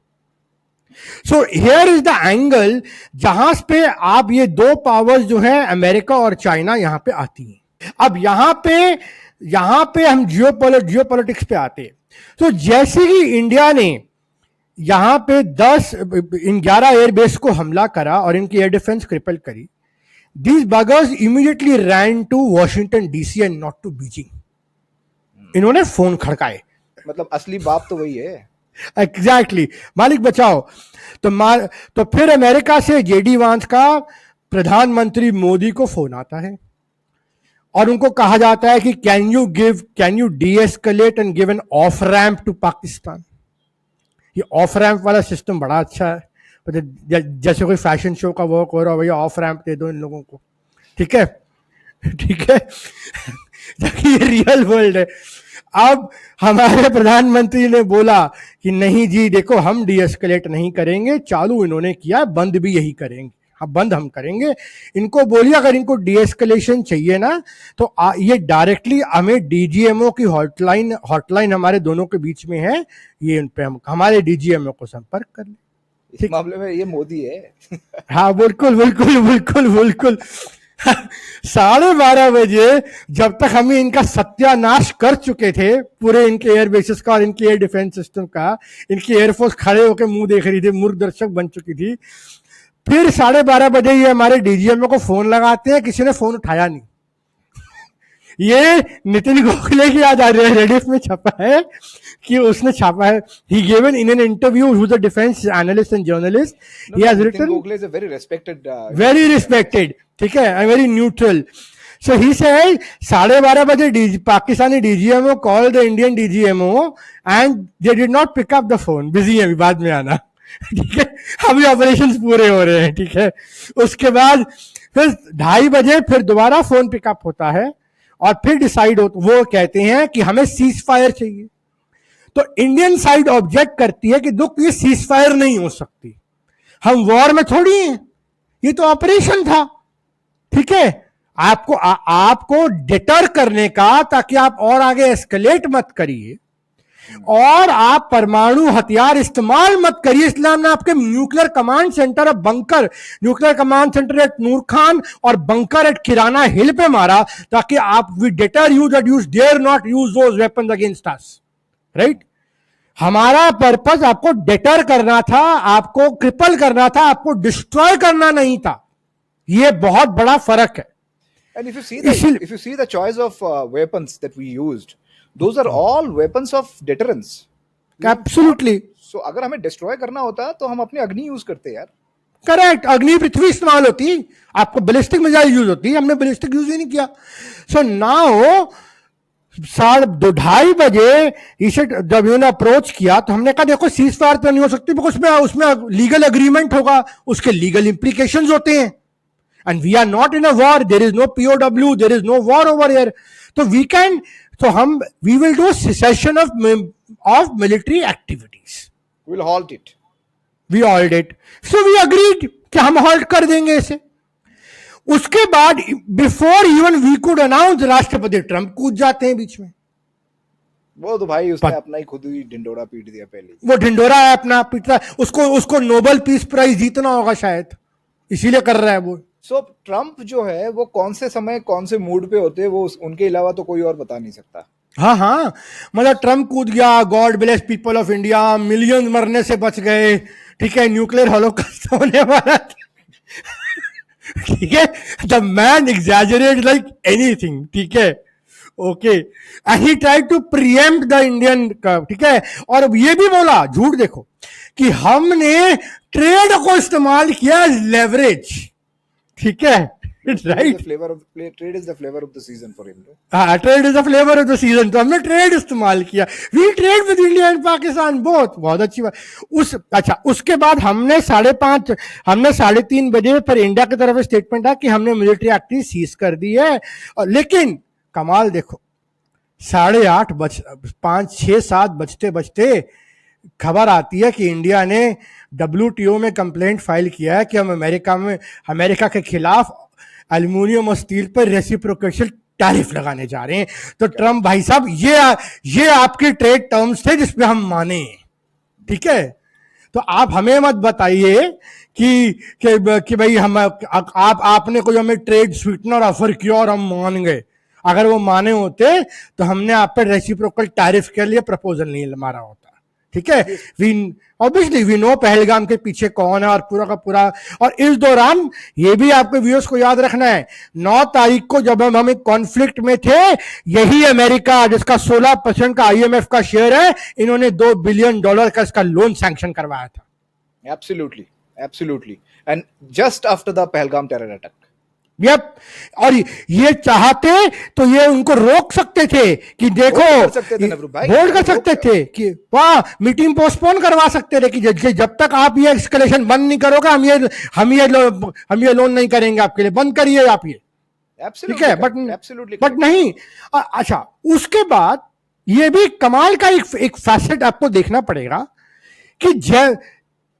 So here is the angle जहां पे आप ये दो पावर्स जो है अमेरिका और चाइना यहां पे आती हैं। अब यहां पे हम जियोपॉलिटिक्स पे आते हैं। तो जैसे ही इंडिया ने यहां पे 11 एयरबेस को हमला करा और इनकी एयर डिफेंस क्रिपल करी, these buggers immediately ran to Washington DC and not to Beijing. इन्होंने फोन खड़काए। मतलब असली बाप तो वही है। एग्जैक्टली, मालिक बचाओ। तो फिर अमेरिका से जेडी वांस का प्रधानमंत्री मोदी को फोन आता है और उनको कहा जाता है कि can you de-escalate and give an off ramp to Pakistan. ये ऑफ रैंप वाला सिस्टम बड़ा अच्छा है, जैसे कोई फैशन शो का वर्क हो रहा हो, भैया ऑफ रैंप दे दो इन लोगों को। ठीक है, ठीक है। ये रियल वर्ल्ड है। अब हमारे प्रधानमंत्री ने बोला कि नहीं जी, देखो हम डी-एस्केलेट नहीं करेंगे। चालू इन्होंने किया, बंद भी यही करेंगे। हाँ, बंद हम करेंगे। इनको बोलिए अगर इनको डी-एस्केलेशन चाहिए ना तो ये डायरेक्टली हमें डीजीएमओ की हॉटलाइन हमारे दोनों के बीच में है, ये उन पे हम हमारे डीजीएमओ को संपर्क कर ले। इस मामले में ये मोदी है। हाँ, बिल्कुल बिल्कुल बिल्कुल बिल्कुल। 12:30 बजे जब तक हम इनका सत्यानाश कर चुके थे पूरे इनके एयर बेसिस का और इनके एयर डिफेंस सिस्टम का, इनकी एयरफोर्स खड़े होकर मुंह देख रही थी, मूर्ख दर्शक बन चुकी थी। फिर 12:30 बजे ये हमारे डीजीएमओ को फोन लगाते हैं, किसी ने फोन उठाया नहीं। ये नितिन गोखले की याद आ रही है, रेडिफ में छपा है कि उसने छापा है, he given in an interview, who's a defense analyst and journalist, he has written, Gokhale is a very respected, ठीक है, and very neutral. So he said 12:30 बजे Pakistani DGMO called the Indian DGMO and they did not pick up the phone, busy है, अभी बाद में आना। ठीक है, अभी ऑपरेशंस पूरे हो रहे हैं। ठीक है, उसके बाद फिर 2:30 बजे फिर दोबारा फोन पिकअप होता है और फिर डिसाइड हो, वो कहते हैं कि हमें सीज फायर चाहिए। तो इंडियन साइड ऑब्जेक्ट करती है कि दुख, ये सीज फायर नहीं हो सकती, हम वॉर में थोड़ी हैं, ये तो ऑपरेशन था। ठीक है, आपको डिटर करने का, ताकि आप और आगे एस्केलेट मत करिए और आप परमाणु हथियार इस्तेमाल मत करिए, इसलिए हमने आपके nuclear command centre nuclear command centre at Noor Khan और बंकर एट किराना हिल पे मारा, ताकि आप we deter you that you dare not use those weapons against us. Right, हमारा पर्पस आपको डिटर करना था, आपको क्रिपल करना था, आपको डिस्ट्रॉय करना नहीं था। ये बहुत बड़ा फर्क है। And if you see the choice of weapons that we used, those are all weapons of deterrence. Absolutely. So अगर हमें डिस्ट्रॉय करना होता तो हम अपने अग्नि यूज करते यार। करेक्ट, अग्नि पृथ्वी इस्तेमाल होती, आपको बैलिस्टिक मिसाइल यूज होती, हमने बैलिस्टिक यूज ही नहीं किया। सो नाउ 2:30 बजे इसे जब इन्होंने अप्रोच किया तो हमने कहा देखो सीज फायर तो नहीं हो सकती, उसमें लीगल एग्रीमेंट होगा, उसके लीगल इंप्लीकेशंस होते हैं, and we are not in a war, there is no POW, there is no war over here, so we will do cessation of military activities, we'll halt it, we halt it, so we agreed कि हम halt कर देंगे इसे। उसके बाद before even we could announce, राष्ट्रपति ट्रंप कूद जाते हैं बीच में। वो तो भाई उसने अपना ही खुद ही ढिंडोरा पीट दिया पहले ही। वो ढिंडोरा है अपना पीट रहा है, उसको उसको नोबेल पीस प्राइज जीतना होगा शायद, इसीलिए कर रहा है वो। सो ट्रम्प जो है वो कौन से समय कौन से मूड पे होते हैं वो उनके अलावा तो कोई और बता नहीं सकता। हाँ हाँ, मतलब ट्रम्प कूद गया, God bless people of India, million मरने से बच गए, ठीक है, न्यूक्लियर हॉलोकॉस्ट होने वाला था, ठीक है, the man exaggerate like anything, ठीक है, okay, and he try to pre-empt the Indian, ठीक है, और ये भी बोला, झूठ देखो, कि हमने ट्रेड को इस्तेमाल किया लेवरेज, ठीक है, right, trade is the flavour of the season for him. हाँ, trade is the flavour of the season, तो हमने ट्रेड इस्तेमाल किया, we trade with India and Pakistan both, बहुत अच्छी बात। अच्छा, उसके बाद हमने 3:30 बजे पर इंडिया की तरफ स्टेटमेंट है कि हमने मिलिट्री एक्टिविटी सीज कर दी है, और लेकिन कमाल देखो, 8:30 5 6 7 बजते बजते खबर आती है कि इंडिया ने WTO में कंप्लेंट फाइल किया है कि हम अमेरिका के खिलाफ एल्यूमिनियम और स्टील पर रेसिप्रोकेशन टैरिफ लगाने जा रहे हैं। तो ट्रम्प भाई साहब, ये आपके ट्रेड टर्म्स थे जिसपे हम माने, ठीक है, तो आप हमें मत बताइए कि भाई हम आपने कोई हमें ट्रेड स्वीटनर ऑफर किया और हम मान गए। अगर वो माने होते तो हमने आप पे रेसिप्रोकल टैरिफ के लिए प्रपोजल नहीं मारा होता, ठीक है। ऑब्वियसली वी नो पहलगाम के पीछे कौन है और पूरा का पूरा। और इस दौरान ये भी आपके व्यूअर्स को याद रखना है, 9 तारीख को जब हम एक कॉन्फ्लिक्ट में थे, यही अमेरिका जिसका 16% का IMF का शेयर है, इन्होंने $2 बिलियन का इसका लोन सैंक्शन करवाया था। Absolutely, absolutely, and just after the Pahalgam terror attack. Yep, और ये चाहते तो ये उनको रोक सकते थे कि देखो, होल्ड कर सकते थे कि वाह, मीटिंग पोस्टपोन करवा सकते थे कि जब तक आप ये एस्केलेशन बंद नहीं करोगे हम ये लोन नहीं करेंगे आपके लिए, बंद करिए आप ये, ठीक है, बट नहीं। अच्छा, उसके बाद ये भी कमाल का एक फैसेट आपको देखना पड़ेगा कि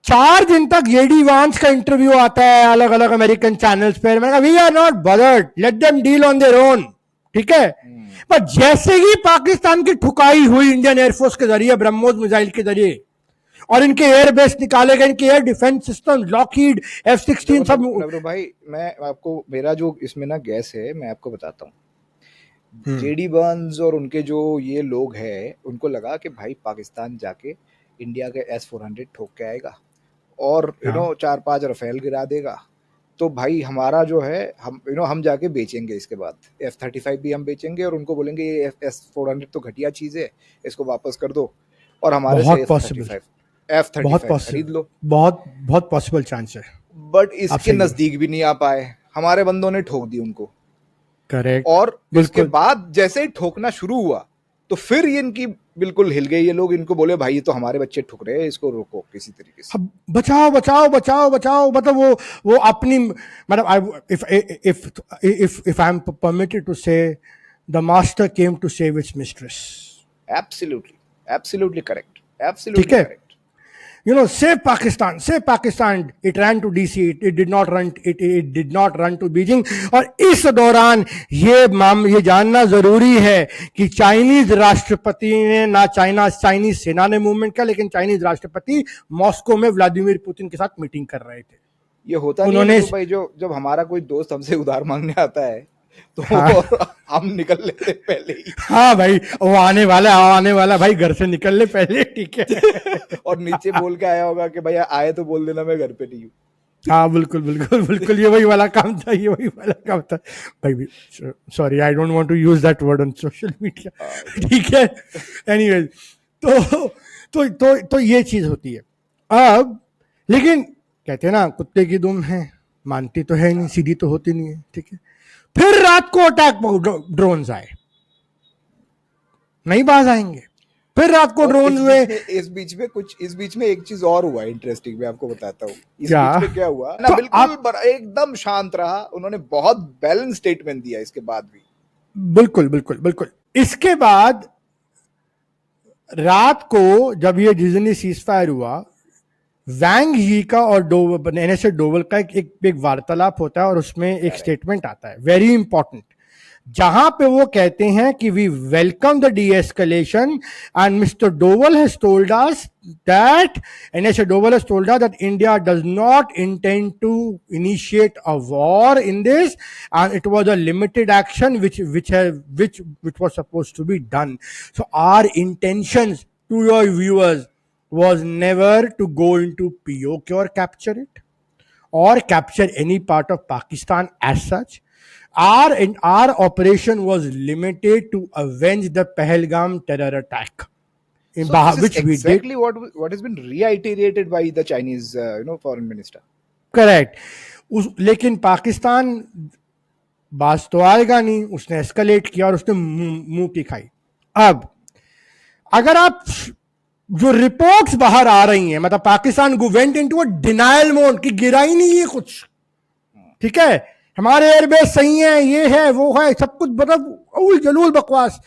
4 दिन तक जेडी वांस का इंटरव्यू आता है अलग अलग अमेरिकन चैनल्स पर, मैंने कहा we are not bothered, let them deal on their own, ठीक है, पर जैसे ही पाकिस्तान की ठुकाई हुई इंडियन एयरफोर्स के जरिए, ब्रह्मोस मिसाइल के जरिए, और इनके एयरबेस निकाले गए, इनके air defence system, Lockheed, F-16 सब। भाई मैं आपको, मेरा जो इसमें ना गैस है, मैं आपको बताता हूँ, जेडी बर्न्स और उनके जो ये लोग हैं, उनको लगा कि भाई पाकिस्तान जाके इंडिया के S-400 ठोक के आएगा और 4-5 रफेल गिरा देगा, तो भाई हमारा जो है, हम जाके बेचेंगे, इसके बाद F-35 भी हम बेचेंगे और उनको बोलेंगे ये S-400 तो घटिया चीज है, इसको वापस कर दो और हमारे से F-35 खरीद लो। बहुत पॉसिबल चांस है, बट इसके नजदीक भी नहीं आ पाए, हमारे बंदों ने ठोक दी उनको। करेक्ट। और इसके बाद जैसे ही ठोकना शुरू हुआ तो फिर ये इनकी बिल्कुल हिल गई, ये लोग इनको बोले भाई ये तो हमारे बच्चे ठुक रहे हैं, इसको रोको किसी तरीके से, बचाओ बचाओ बचाओ बचाओ। मतलब वो अपनी, मतलब if I am permitted to say, the master came to save its mistress. Absolutely correct, absolutely correct. Save Pakistan, save Pakistan. It ran to DC. It did not run. It did not run to Beijing. और इस दौरान ये जानना जरूरी है कि चाइनीज राष्ट्रपति ने, ना चाइनीज सेना ने मूवमेंट किया, लेकिन चाइनीज राष्ट्रपति मॉस्को में व्लादिमीर पुतिन के साथ मीटिंग कर रहे थे। ये होता नहीं है भाई, जब हमारा कोई दोस्त हमसे उधार मांगने आता है तो हम निकल लेते पहले ही। हाँ भाई, वो आने वाला भाई, घर से निकल ले पहले, ठीक है। और नीचे बोल के आया होगा कि भैया आए तो बोल देना मैं घर पे नहीं हूँ। हाँ बिल्कुल, ये वही वाला काम था भाई। Sorry, I don't want to use that word on social media, ठीक है। एनीवेज, तो ये चीज होती है। अब लेकिन कहते हैं ना, कुत्ते की दुम है, मानती तो है नहीं, सीधी तो होती नहीं है, ठीक है। फिर रात को अटैक ड्रोन्स आए, नहीं बाज आएंगे, फिर रात को ड्रोन हुए। इस बीच में एक चीज और हुआ इंटरेस्टिंग, मैं आपको बताता हूँ। इस बीच में क्या हुआ ना, बिल्कुल एकदम शांत रहा, उन्होंने बहुत बैलेंस स्टेटमेंट दिया इसके बाद भी। बिल्कुल। इसके बाद रात को जब ये डिजनी सीजफायर हुआ, वैंग यी का और NSA डोवल का एक वार्तालाप होता है और उसमें एक स्टेटमेंट आता है, वेरी इंपॉर्टेंट। जहां पे वो कहते हैं कि we welcome the de-escalation and Mr. Doval has told us that NSA Doval has told us that India does not intend to initiate a war in this, and it was a limited action which was supposed to be done. So our intentions to your viewers was never to go into POK or capture it or capture any part of Pakistan as such. Our operation was limited to avenge the Pahalgam terror attack, So this is which we did. exactly what has been reiterated by the Chinese, foreign minister. Correct. लेकिन पाकिस्तान बाज तो आएगा नहीं, उसने एस्केलेट किया और उसने मुंह की खाई. अब अगर आप जो रिपोर्ट्स बाहर आ रही हैं, मतलब Pakistan went into a denial mode कि गिरा ही नहीं है कुछ, ठीक है, हमारे एयरबेस सही है, ये है वो है, सब कुछ मतलब उल जलूल बकवास.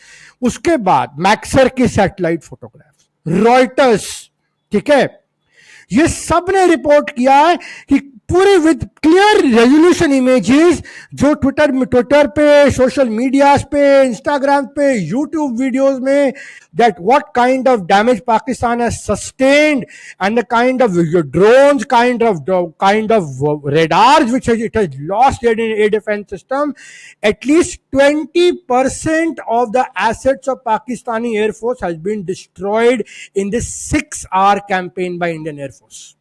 उसके बाद मैक्सर के सैटेलाइट फोटोग्राफ्स, रॉयटर्स, ठीक है, ये सब ने रिपोर्ट किया है कि पूरे विद क्लियर रेजोल्यूशन इमेजेस जो ट्विटर पे, सोशल मीडिया पे, इंस्टाग्राम पे, यूट्यूब वीडियोस में, that what kind of damage Pakistan has sustained and the kind of drones, kind of radars which it has lost in air defense system. At least 20% of the assets of Pakistani Air Force has been destroyed in this 6-hour campaign by Indian Air Force.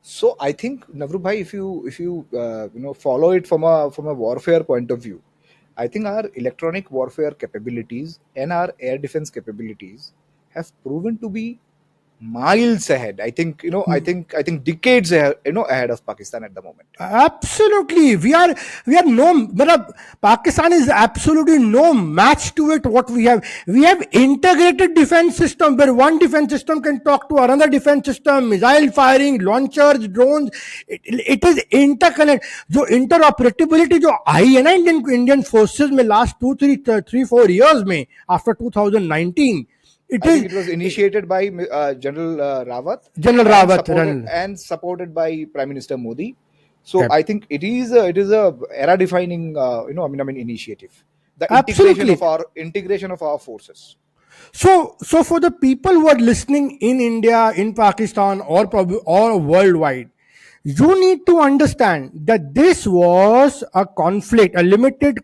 So I think, Navrup bhai, if you follow it from a warfare point of view, I think our electronic warfare capabilities and our air defense capabilities have proven to be miles ahead. I think decades ahead, ahead of Pakistan at the moment. Absolutely, we are no. Pakistan is absolutely no match to it. What we have integrated defense system where one defense system can talk to another defense system, missile firing, launchers, drones. It is interconnected. जो interoperability जो आई है ना Indian forces में last 4 years में after 2019. I think it was initiated by General Rawat. General Rawat and supported by Prime Minister Modi. So yep. I think it is a era-defining, initiative. The integration of our forces. So for the people who are listening in India, in Pakistan, or worldwide, you need to understand that this was a conflict, a limited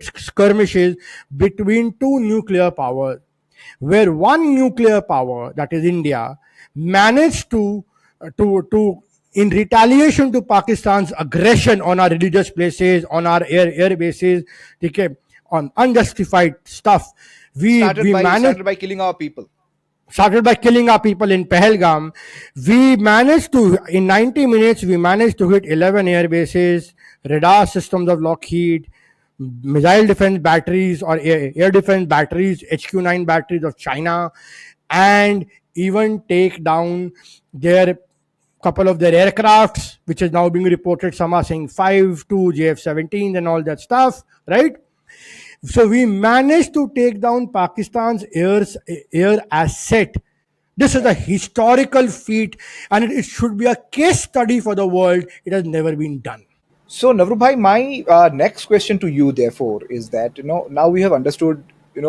skirmishes between two nuclear powers, where one nuclear power, that is India, managed to in retaliation to Pakistan's aggression on our religious places, on our air bases, okay, on unjustified stuff, started by killing our people. Started by killing our people in Pahalgam. We managed to, in 90 minutes, we managed to hit 11 air bases, radar systems of Lockheed, missile defense batteries or air defense batteries, HQ-9 batteries of China, and even take down their couple of their aircrafts, which is now being reported. Some are saying 5 to JF-17s and all that stuff, right? So we managed to take down Pakistan's air asset. This is a historical feat, and it should be a case study for the world. It has never been done. So Navrup bhai, my next question to you therefore is that now we have understood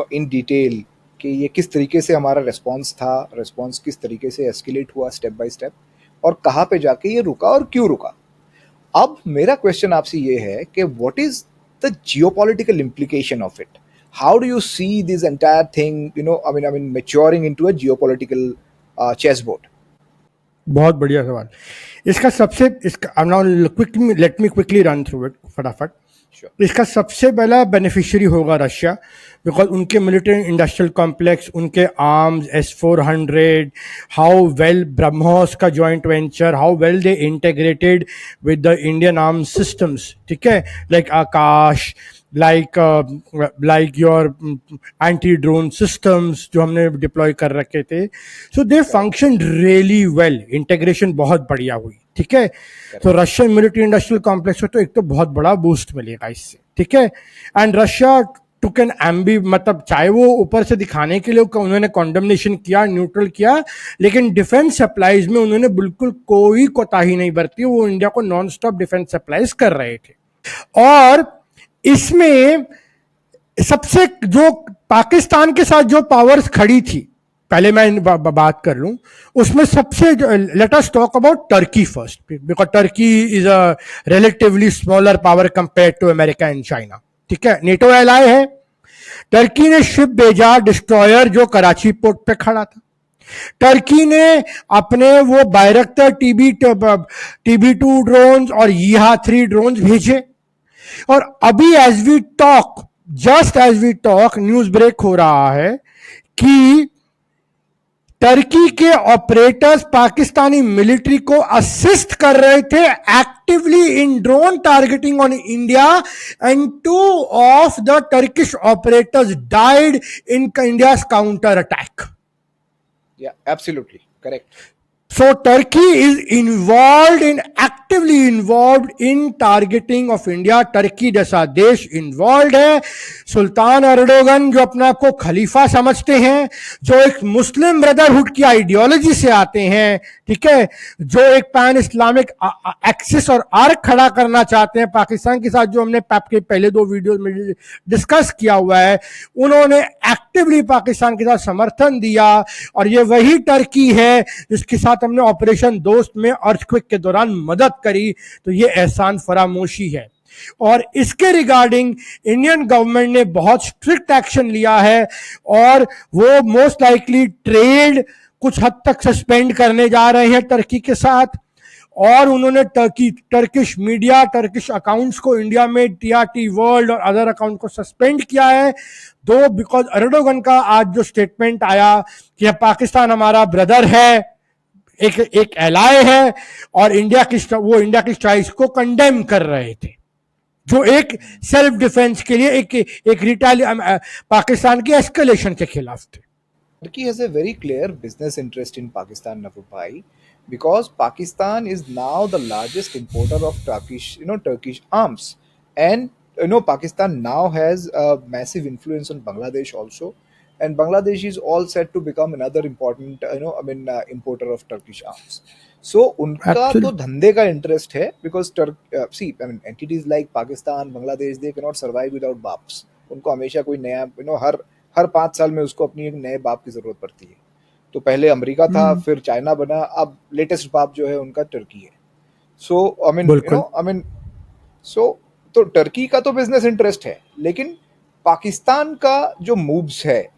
in detail कि ये किस तरीके से हमारा response किस तरीके से escalate हुआ step by step और कहाँ पे जाके ये रुका और क्यों रुका. अब मेरा question आपसे ये है कि what is the geopolitical implication of it? How do you see this entire thing, maturing into a geopolitical chessboard? बहुत बढ़िया सवाल. Let me quickly run through it फटाफट. Sure. इसका सबसे पहला बेनिफिशियरी होगा रशिया, बिकॉज उनके मिलिट्री इंडस्ट्रियल कॉम्प्लेक्स, उनके arms, S-400, how well BrahMos का joint venture, how well they integrated with the Indian arm systems, ठीक है, like Akash, like your anti-drone systems जो हमने डिप्लॉय कर रखे थे. So they functioned really well. Integration बहुत बढ़िया हुई, ठीक है. तो रशियन मिलिट्री इंडस्ट्रियल कॉम्प्लेक्स को तो एक तो बहुत बड़ा बूस्ट मिलेगा इससे, ठीक है. एंड रशिया टुक एन मतलब चाहे वो ऊपर से दिखाने के लिए उन्होंने कॉन्डमनेशन किया, न्यूट्रल किया, लेकिन डिफेंस सप्लाईज में उन्होंने बिल्कुल कोई कोताही नहीं बरती. वो इंडिया को नॉन स्टॉप डिफेंस सप्लाईज कर रहे थे. और इसमें सबसे जो पाकिस्तान के साथ जो पावर्स खड़ी थी, पहले मैं बात कर लूं, उसमें सबसे, let us talk about Turkey first, because Turkey is a relatively smaller power compare to America and China, ठीक है, नेटो एलाय है। टर्की ने शिप भेजा, डिस्ट्रॉयर, जो कराची पोर्ट पे खड़ा था। टर्की ने अपने वो बायरक्टर TB2 ड्रोन्स और YH-3 ड्रोन्स भेजे, और अभी as we talk, just as we talk, news break हो रहा है कि टर्की के ऑपरेटर्स पाकिस्तानी मिलिट्री को असिस्ट कर रहे थे actively in drone targeting on India, and 2 of the Turkish operators died in India's counter attack. Yeah, absolutely correct. So Turkey is actively involved in targeting of India. Turkey जैसा देश इन्वॉल्व है। सुल्तान अर्डोगन, जो अपने आप को खलीफा समझते हैं, जो एक मुस्लिम ब्रदरहुड की आइडियोलॉजी से आते हैं, ठीक है, जो एक पैन इस्लामिक एक्सिस और आर्क खड़ा करना चाहते हैं पाकिस्तान के साथ, जो हमने आपके पहले 2 वीडियो में डिस्कस किया हुआ है, उन्होंने एक्टिवली पाकिस्तान के साथ समर्थन दिया। और ये वही टर्की है जिसके साथ हमने ऑपरेशन दोस्त में अर्थक्वेक के दौरान मदद करी। तो ये एहसान फरामोशी है, और इसके रिगार्डिंग इंडियन गवर्नमेंट ने बहुत स्ट्रिक्ट एक्शन लिया है, और वो मोस्ट लाइकली ट्रेड कुछ हद तक सस्पेंड करने जा रहे हैं टर्की के साथ। और उन्होंने टर्किश मीडिया, टर्किश अकाउंट्स को इंडिया में TRT वर्ल्ड और अदर अकाउंट को सस्पेंड किया है। दो बिकॉज अर्डोगन का आज जो स्टेटमेंट आया कि पाकिस्तान हमारा ब्रदर है, एक एलाय है, और इंडिया की चॉइस को कंडेम कर रहे थे, जो एक सेल्फ डिफेंस के लिए एक पाकिस्तान की एस्केलेशन के खिलाफ थे। Turkey has a very clear business interest in Pakistan, Navrupai, because Pakistan is now the largest importer of Turkish arms, and Pakistan now has a massive influence on Bangladesh also, and Bangladesh is all set to become another important importer of Turkish arms. So उनका तो धंधे का इंटरेस्ट है, because entities like Pakistan, Bangladesh, they cannot survive without बाप्स। उनको हमेशा कोई नया हर 5 साल में उसको अपनी एक नए बाप की जरूरत पड़ती है। तो पहले अमेरिका था, फिर चाइना बना, अब लेटेस्ट बाप जो है उनका टर्की है। तो टर्की का तो बिजनेस इंटरेस्ट है, लेकिन पाकिस्तान का जो मूव्स है,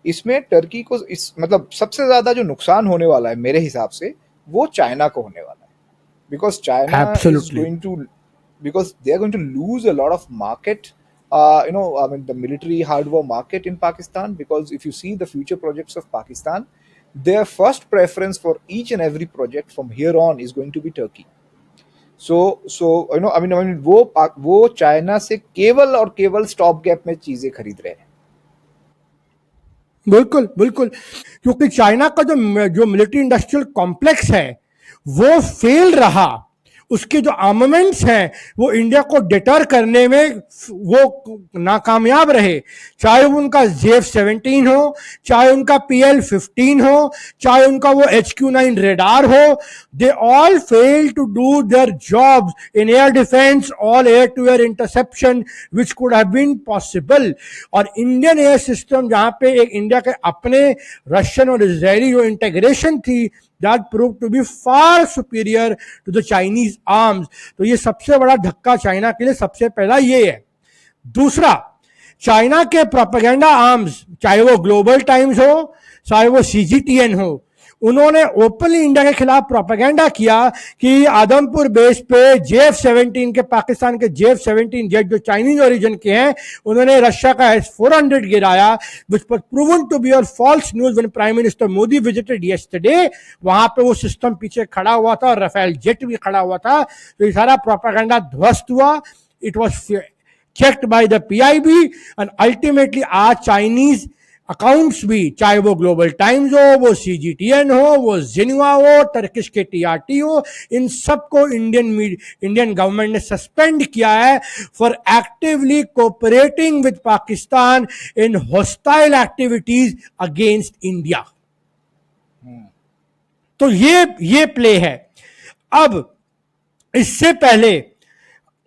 इसमें टर्की को सबसे ज्यादा जो नुकसान होने वाला है मेरे हिसाब से, वो चाइना को होने वाला है। Because China because they are going to lose a lot of market, the military hardware market in Pakistan, because if you see the future projects of Pakistan, their first preference for each and every project from here on is going to be Turkey. So वो चाइना से केवल और केवल स्टॉप गैप में चीजें खरीद रहे हैं। बिल्कुल बिल्कुल, क्योंकि चाइना का जो मिलिट्री इंडस्ट्रियल कॉम्प्लेक्स है वो फेल रहा, उसके जो आर्मामेंट्स हैं वो इंडिया को डिटर करने में वो नाकामयाब रहे, चाहे उनका JF-17 हो, चाहे उनका PL-15 हो, चाहे उनका वो HQ-9 रेडार हो, they all fail to do their jobs in air defence, all air to air interception which could have been possible. और इंडियन एयर सिस्टम, जहां पे एक इंडिया के अपने रशियन और इजरायली जो इंटेग्रेशन थी, that proved to be far superior to the Chinese arms। तो ये सबसे बड़ा धक्का चाइना के लिए सबसे पहला ये है। दूसरा, चाइना के प्रोपेगेंडा आर्म्स, चाहे वो ग्लोबल टाइम्स हो, चाहे वो CGTN हो, उन्होंने ओपनली इंडिया के खिलाफ प्रोपेगेंडा किया कि आदमपुर बेस पे JF-17 के, पाकिस्तान के JF-17 जेट जो चाइनीज ओरिजिन के हैं, उन्होंने रशिया का S-400 गिराया, which was proven to be a false news when Prime Minister Modi visited yesterday। वहां पे वो सिस्टम पीछे खड़ा हुआ था और राफेल जेट भी खड़ा हुआ था, तो ये सारा प्रोपेगेंडा ध्वस्त हुआ। It was checked by the PIB, and ultimately आज चाइनीज अकाउंट्स भी, चाहे वो ग्लोबल टाइम्स हो, वो CGTN हो, वो जिन्हुआ हो, टर्किश के TRT हो, इन सबको इंडियन गवर्नमेंट ने सस्पेंड किया है for actively cooperating with Pakistan in hostile activities against India. तो ये प्ले है। अब इससे पहले,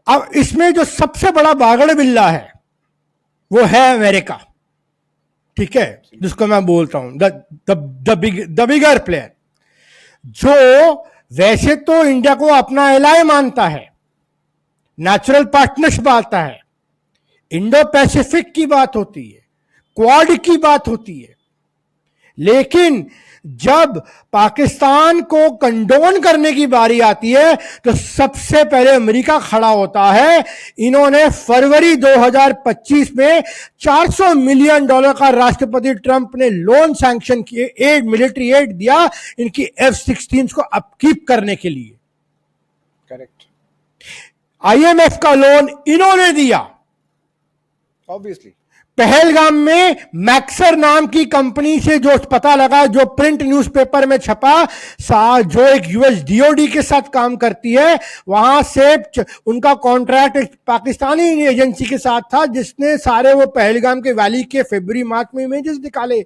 अब इसमें जो सबसे बड़ा बागड़ बिल्ला है वो है अमेरिका, ठीक है, जिसको मैं बोलता हूं द बिगर प्लेयर, जो वैसे तो इंडिया को अपना एलाय मानता है, नेचुरल पार्टनरशिप आता है, इंडो पैसिफिक की बात होती है, क्वाड की बात होती है, लेकिन जब पाकिस्तान को कंडोन करने की बारी आती है तो सबसे पहले अमेरिका खड़ा होता है। इन्होंने फरवरी 2025 में $400 मिलियन का राष्ट्रपति ट्रंप ने लोन सैंक्शन किए, एड, मिलिट्री एड दिया इनकी F-16 को अपकीप करने के लिए। करेक्ट। IMF का लोन इन्होंने दिया। ऑब्वियसली पहलगाम में मैक्सर नाम की कंपनी से जो पता लगा, जो प्रिंट न्यूज़पेपर में छपा, जो एक यूएस डीओडी के साथ काम करती है, वहां से उनका कॉन्ट्रैक्ट एक पाकिस्तानी एजेंसी के साथ था, जिसने सारे वो पहलगाम के वैली के फरवरी मार्च में इमेजेस निकाले।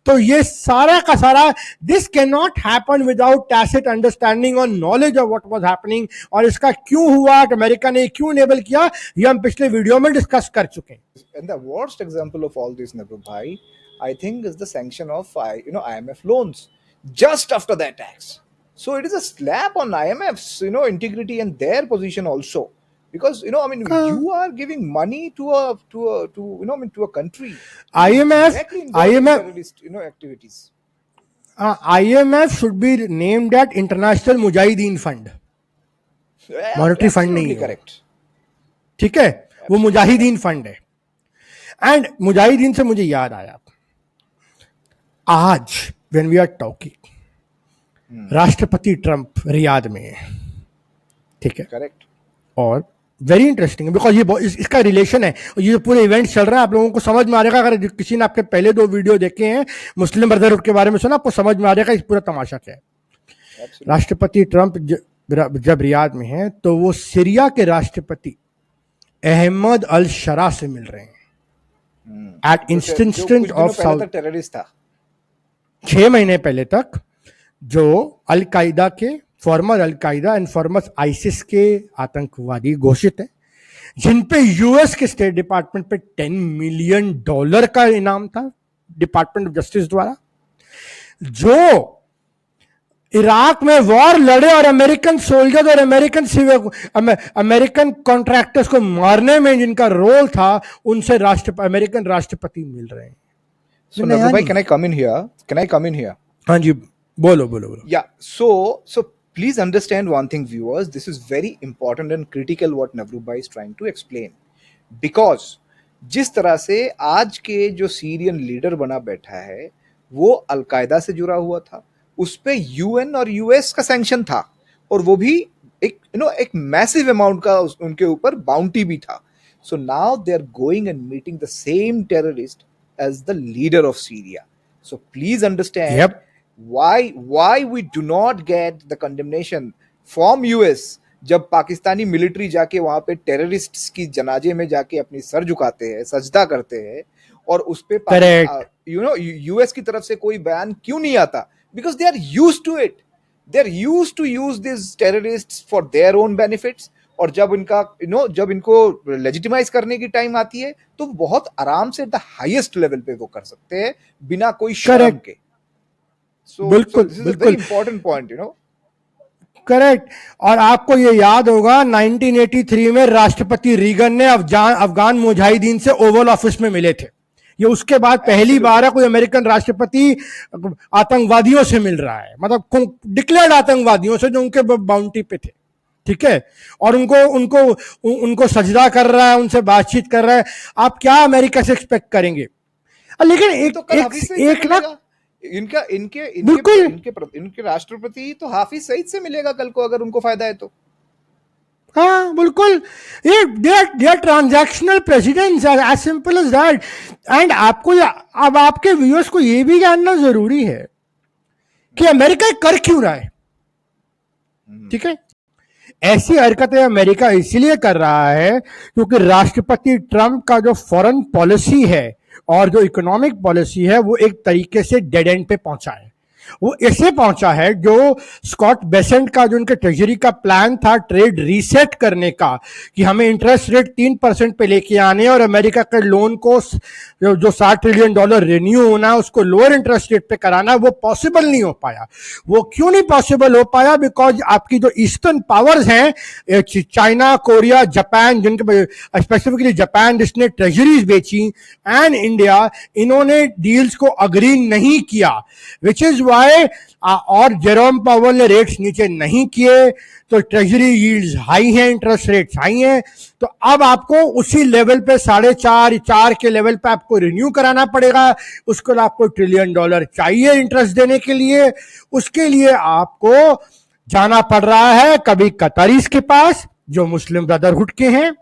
तो ये सारा का सारा, this can not happen without tacit understanding और knowledge of what was happening, और इसका क्यों हुआ, अमेरिका ने क्यों इनेबल किया, ये हम पिछले वीडियो में डिस्कस कर चुके हैं। And the worst example of all this, Navrup bhai, I think is the sanction of IMF loans just after the attacks. So it is a slap on IMF's integrity and their position also, because you are giving money to a country IMF directly involved in terrorist activities. IMF should be named at International Mujahideen Fund, monetary fund नहीं है, करेक्ट, ठीक है, वो मुजाहिदीन फंड है। एंड मुजाहिदीन से मुझे याद आया, आज व्हेन वी आर टॉकिंग, राष्ट्रपति ट्रंप रियाद में है, ठीक है, करेक्ट, और वेरी इंटरेस्टिंग है बिकॉज ये इसका रिलेशन है, ये जो पूरे इवेंट चल रहा है आप लोगों को समझ में आ जाएगा। अगर किसी ने आपके पहले 2 वीडियो देखे हैं मुस्लिम ब्रदरहुड के बारे में सुना, आपको समझ में आ जाएगा इस पूरा तमाशा क्या है। राष्ट्रपति ट्रंप जब रियाद में है तो वो सीरिया के राष्ट्रपति अहमद अल शरा से मिल रहे हैं at instant of south. Terrorist था 6 महीने पहले तक, जो अल कायदा के फॉर्मर अल कायदा एंड फॉर्मर आईसिस के आतंकवादी घोषित है, जिन पे यूएस के स्टेट डिपार्टमेंट पे $10 मिलियन का इनाम था डिपार्टमेंट ऑफ जस्टिस द्वारा, जो इराक में वॉर लड़े और अमेरिकन सोल्जर्स और अमेरिकन कॉन्ट्रैक्टर्स को मारने में जिनका रोल था, उनसे अमेरिकन राष्ट्रपति मिल रहे हैं। So Navrup bhai, can I come in here? हाँ जी, बोलो। Yeah, so please understand one thing, viewers. This is very important and critical what Navrup bhai is trying to explain. Because जिस तरह से आज के जो सीरियन लीडर बना बैठा है वो अलकायदा से जुड़ा हुआ था, उस पे यूएन और यूएस का सैंक्शन था, और वो भी एक मैसिव अमाउंट का उनके ऊपर बाउंटी भी था। So now they are going and meeting the same terrorist as the leader of Syria. So please understand why we do not get the condemnation from US जब पाकिस्तानी मिलिट्री जाके वहां पे टेररिस्ट्स की जनाजे में जाके अपनी सर झुकाते हैं, सजदा करते हैं, और उस पे यूएस की तरफ से कोई बयान क्यों नहीं आता? Because they are used to it. They are used to use these terrorists for their own benefits. और जब इनको लेजिटिमाइज करने की टाइम आती है तो बहुत आराम से द हाईएस्ट लेवल पे वो कर सकते हैं बिना कोई शर्म के। बिल्कुल इंपॉर्टेंट पॉइंट, करेक्ट। और आपको ये याद होगा 1983 में राष्ट्रपति रीगन ने अफगान मुजाहिदीन से ओवल ऑफिस में मिले थे। ये उसके बाद पहली बार है कोई अमेरिकन राष्ट्रपति आतंकवादियों से मिल रहा है, मतलब डिक्लेयर्ड आतंकवादियों से जो उनके बाउंटी पे थे, ठीक है, और उनको सजदा कर रहा है, उनसे बातचीत कर रहा है। आप क्या अमेरिका से एक्सपेक्ट करेंगे? लेकिन एक लाख इनके राष्ट्रपति तो हाफिज सईद से मिलेगा कल को, अगर उनको फायदा है तो। हाँ बिल्कुल, ये transactional presidents, as simple as that. And अब आपके व्यूअर्स को ये भी जानना जरूरी है कि अमेरिका कर क्यों रहा है, ठीक है। ऐसी हरकतें अमेरिका इसलिए कर रहा है क्योंकि राष्ट्रपति ट्रंप का जो फॉरेन पॉलिसी है और जो इकोनॉमिक पॉलिसी है वो एक तरीके से डेड एंड पे पहुंचा है। वो ऐसे पहुंचा है, जो स्कॉट बेसेंट का जो उनके ट्रेजरी का प्लान था ट्रेड रीसेट करने का, कि हमें इंटरेस्ट रेट 3% पे लेके आने और अमेरिका के लोन को जो $60 ट्रिलियन रिन्यू होना है उसको लोअर इंटरेस्ट रेट पे कराना, वो पॉसिबल नहीं हो पाया। वो क्यों नहीं पॉसिबल हो पाया? बिकॉज आपकी जो ईस्टर्न पावर्स हैं, चाइना, कोरिया, जापान, जिनके स्पेसिफिकली जापान जिसने ट्रेजरीज बेची, एंड इंडिया, इन्होंने डील्स को अग्री नहीं किया, विच इज वाई और जेरोम पावल ने रेट्स नीचे नहीं किए, तो ट्रेजरी यील्ड्स हाई हैं, इंटरेस्ट रेट्स हाई हैं। तो अब आपको उसी लेवल पे 4.5 के लेवल पे आपको रिन्यू कराना पड़ेगा। उसको आपको $1 ट्रिलियन चाहिए इंटरेस्ट देने के लिए। उसके लिए आपको जाना पड़ रहा है कभी कतारीज के पास जो मुस्लिम ब्रदरहुड के हैं,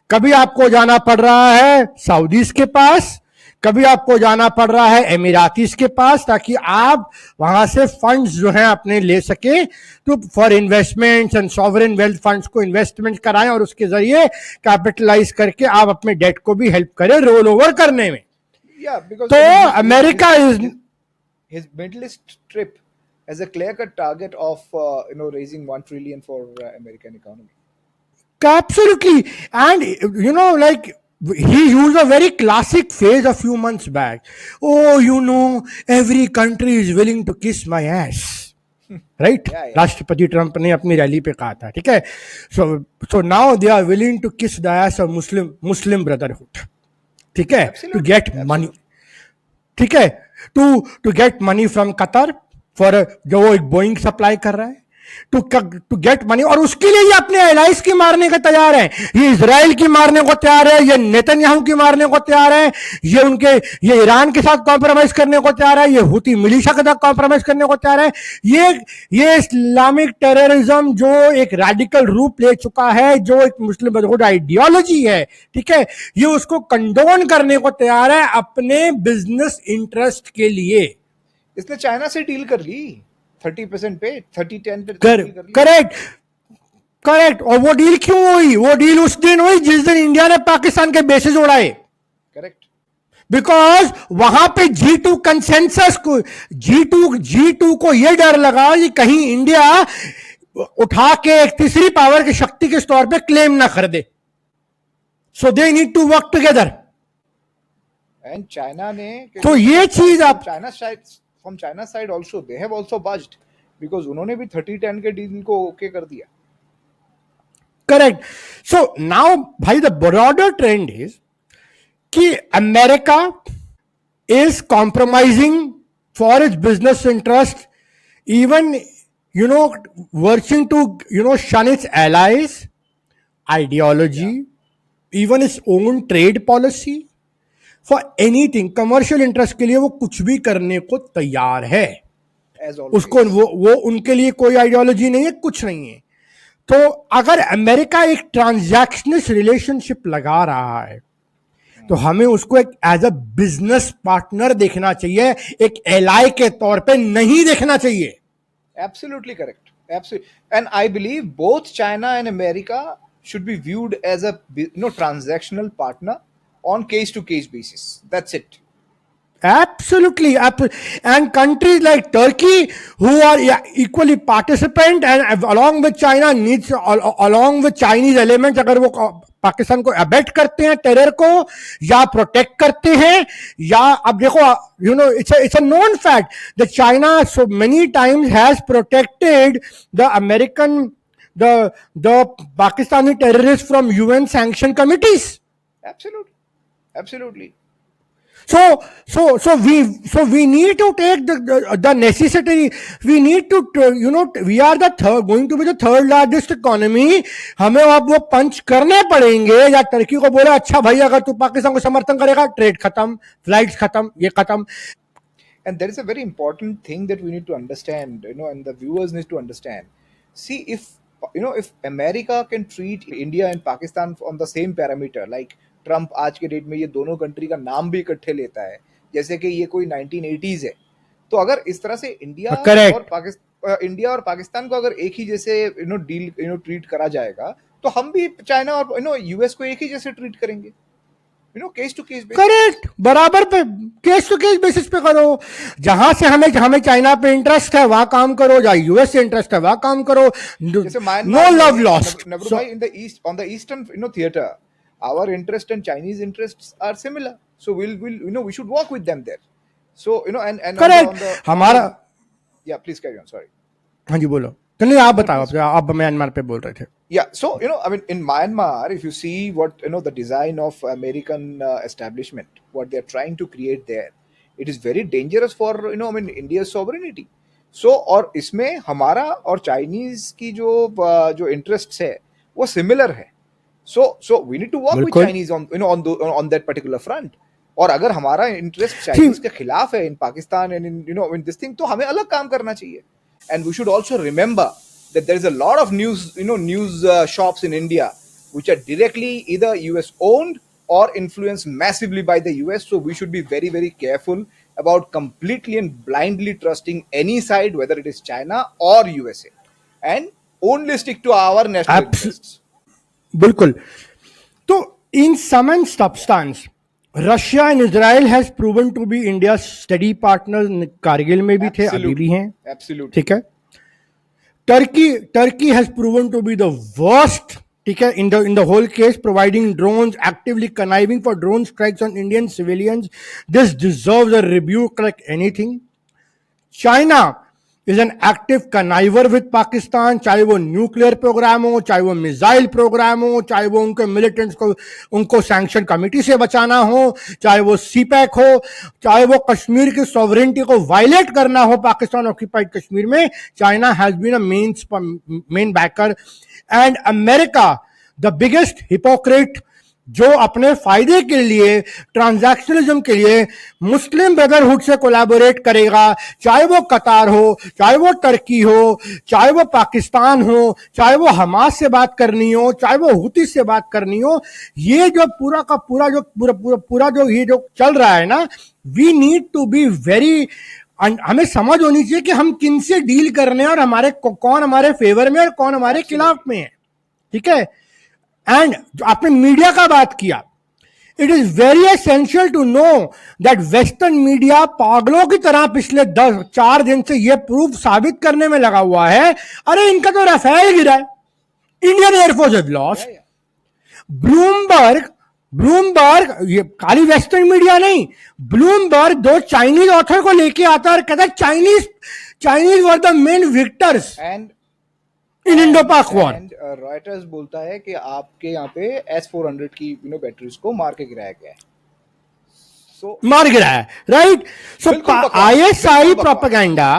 कभी आपको जाना पड़ रहा है सऊदीज के पास, कभी आपको जाना पड़ रहा है एमिरातीज के पास, ताकि आप वहां से फंड्स जो हैं अपने ले सके, तो for investments and sovereign wealth funds को इन्वेस्टमेंट कराएं और उसके जरिए कैपिटलाइज करके आप अपने डेट को भी हेल्प करें रोल ओवर करने में। तो America is his Middle East trip as a clear-cut target of raising $1 trillion for American economy. Absolutely. And like he used a very classic phrase a few months back. Oh, every country is willing to kiss my ass. Right? Yeah. राष्ट्रपति ट्रंप ने अपनी रैली पे कहा था, ठीक है? So now they are willing to kiss the ass of Muslim brotherhood. ठीक है? To get money. ठीक है? To get money from Qatar for जो वो एक बोइंग सप्लाई कर रहा है, टू गेट मनी, और उसके लिए ये अपने एलाइज की मारने को तैयार है। ये इजराइल की मारने को तैयार है, ये नेतन्याहू की मारने को तैयार है, ये ईरान के साथ कॉम्प्रोमाइज करने को तैयार है, ये हुती मिलिशिया के साथ कॉम्प्रोमाइज करने को तैयार है। ये इस्लामिक टेररिज्म जो एक रैडिकल रूप ले चुका है, जो एक मुस्लिम ब्रदरहुड आइडियोलॉजी है, ठीक है, ये उसको कंडोन करने को तैयार है अपने बिजनेस इंटरेस्ट के लिए। इसने चाइना से डील कर ली 30% पे, 30-10 पे। करेक्ट। और वो डील क्यों हुई? वो डील उस दिन हुई जिस दिन इंडिया ने पाकिस्तान के बेसिस उड़ाए। करेक्ट। बिकॉज वहां पे G2 कंसेंसस को, G2 को यह डर लगा कि कहीं इंडिया उठा के एक तीसरी पावर की शक्ति के तौर पे क्लेम ना कर दे। So they need to work together. And China ने, तो ये चीज आप from China's side also they have also budged, because उन्होंने भी 30-10 के डील को ओके कर दिया। करेक्ट। सो नाउ भाई द ब्रॉडर ट्रेंड इज कि America is compromising for its business interest, even working to shun its allies, ideology, even its own trade policy, for anything, commercial interest के लिए वो कुछ भी करने को तैयार है। उसको वो उनके लिए कोई आइडियोलॉजी नहीं है, कुछ नहीं है। तो अगर अमेरिका एक ट्रांजैक्शनल रिलेशनशिप लगा रहा है, तो हमें उसको एक एज अ बिजनेस पार्टनर देखना चाहिए, एक एलाई के तौर पे नहीं देखना चाहिए। Absolutely correct. Absolutely. And I believe both China and America should be viewed as a transactional partner on case-to-case basis. That's it. Absolutely. And countries like Turkey, who are equally participant and along with China needs, along with Chinese elements, अगर वो पाकिस्तान को अबेट करते हैं, टेरर को, या प्रोटेक्ट करते हैं, या अब देखो it's a known fact that China so many times has protected the Pakistani terrorists from UN sanction committees. Absolutely. So we need to take the necessity. We need to we are going to be the third largest economy. हमें अब वो पंच करने पड़ेंगे, या टर्की को बोले अच्छा भाई अगर तू पाकिस्तान को समर्थन करेगा, ट्रेड खत्म, फ्लाइट्स खत्म, ये खत्म. And there is a very important thing that we need to understand, and the viewers need to understand. See, if America can treat India and Pakistan on the same parameter, like Trump आज के डेट में ये दोनों कंट्री का नाम भी इकट्ठे लेता है जैसे कि ये कोई 1980s है, तो अगर इस तरह से इंडिया और पाकिस्तान को अगर एक ही जैसे डील ट्रीट करा जाएगा, तो हम भी चाइना और यूएस को एक ही जैसे ट्रीट करेंगे। Case to case basis. Correct, बराबर पे केस टू केस बेसिस पे करो। जहां से हमें हमें चाइना पे इंटरेस्ट है वहां काम करो, जहां यूएस से इंटरेस्ट है वहां काम करो। जैसे नो म्यांमार लव में लॉस्ट। नवरू भाई, in the east, on the eastern theatre, our interest and Chinese interests are similar, so will we should work with them there. So and correct, on the हमारा। या प्लीज कैरी ऑन, सॉरी। हाँ जी बोलो, चलिए आप No, बताओ, please. आप म्यांमार पे बोल रहे थे। Yeah, so I mean, in Myanmar, if you see what the design of American establishment, what they're trying to create there, it is very dangerous for I mean India's sovereignty. So और इसमें हमारा और चाइनीज की जो interests है वो similar है. So we need to work with बिल्कुल। Chinese on that particular front. और अगर हमारा इंटरेस्ट See, चाइनीज के खिलाफ है in Pakistan and in this thing, तो हमें अलग काम करना चाहिए. And we should also remember that there is a lot of news shops in India which are directly either US owned or influenced massively by the US. So we should be very, very careful about completely and blindly trusting any side, whether it is China or USA, and only stick to our national interests. बिल्कुल। तो in sum and substance Russia and Israel has proven to be India steady partner. Kargil में भी थे, अभी भी हैं। Absolutely. ठीक है। Turkey has proven to be the worst, ठीक है, in the whole case, providing drones, actively conniving for drone strikes on Indian civilians. This deserves a rebuke like anything. China is an active conniver with Pakistan, चाहे वो न्यूक्लियर प्रोग्राम हो, चाहे वो मिसाइल प्रोग्राम हो, चाहे वो उनके मिलिटेंट्स को उनको सैंक्शन कमेटी से बचाना हो, चाहे वो सीपैक हो, चाहे वो कश्मीर की सॉवरेनिटी को वायलेट करना हो पाकिस्तान ऑक्यूपाइड कश्मीर में। China has been a main backer, and America the biggest hypocrite, जो अपने फायदे के लिए, ट्रांजैक्शनलिज्म के लिए मुस्लिम ब्रदरहुड से कोलैबोरेट करेगा, चाहे वो कतार हो, चाहे वो टर्की हो, चाहे वो पाकिस्तान हो, चाहे वो हमास से बात करनी हो, चाहे वो हुती से बात करनी हो। ये जो पूरा का पूरा जो ये जो चल रहा है ना, we need to be very, हमें समझ होनी चाहिए कि हम किन से डील कर रहे हैं और हमारे कौन हमारे फेवर में और कौन हमारे खिलाफ में है। ठीक है। एंड आपने मीडिया का बात किया, it is very essential to know that western media पागलों की तरह पिछले 4 दिन से यह प्रूफ साबित करने में लगा हुआ है, अरे इनका तो राफेल गिरा है, Indian air force has lost. Bloomberg, ये खाली वेस्टर्न मीडिया नहीं, ब्लूमबर्ग 2 चाइनीज ऑथर को लेके आता है और कहता है Chinese were the main Victus and in Indo पाक वॉर। रॉयटर्स बोलता है कि आपके यहाँ पे S-400 की बैटरीज को मार के गिराया गया है। मार गिराया, राइट। सो आईएसआई प्रोपेगेंडा,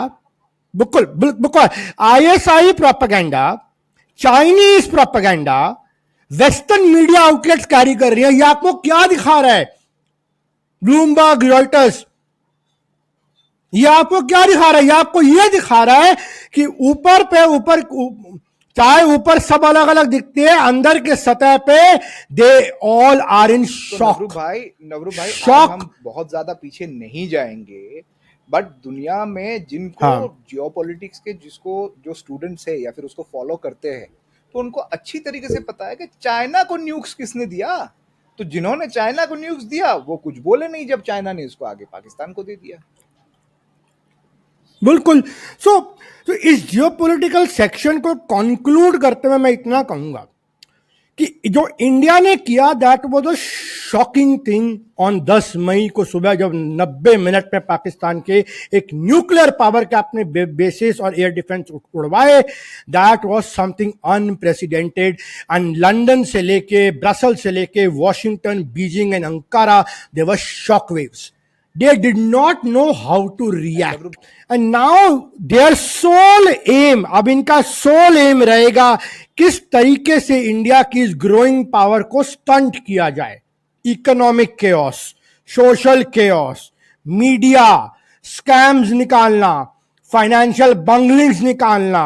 बिल्कुल ISI propaganda, Chinese propaganda western media outlets carry कर रही है। ये आपको क्या दिखा रहा है ब्लूमबर्ग, रॉयटर्स? ये आपको क्या दिखा रहा है? ये आपको ये दिखा रहा है कि ऊपर चाहे ऊपर सब अलग अलग दिखते हैं, अंदर के सतह पे they all are in shock. Navroo भाई शॉक। हम बहुत ज्यादा पीछे नहीं जाएंगे, बट दुनिया में जिनको जियोपॉलिटिक्स के जो स्टूडेंट्स है या फिर उसको फॉलो करते हैं, तो उनको अच्छी तरीके से पता है कि चाइना को न्यूक्स किसने दिया। तो जिन्होंने चाइना को न्यूक्स दिया वो कुछ बोले नहीं जब चाइना ने इसको आगे पाकिस्तान को दे दिया। बिल्कुल। सो इस जियोपॉलिटिकल सेक्शन को कंक्लूड करते हुए मैं इतना कहूंगा कि जो इंडिया ने किया, that was a shocking thing on 10 मई को सुबह, जब 90 मिनट में पाकिस्तान के एक न्यूक्लियर पावर के अपने बेसिस और एयर डिफेंस उड़वाए। That was something unprecedented, and London से लेके, ब्रसल से लेके Washington, Beijing and Ankara, there were shock waves. They did not know how to react, and now their sole aim, अब इनका sole aim रहेगा किस तरीके से इंडिया की इस ग्रोइंग पावर को स्टंट किया जाए। Economic chaos, social chaos, media scams निकालना, फाइनेंशियल बंगलिंग्स निकालना,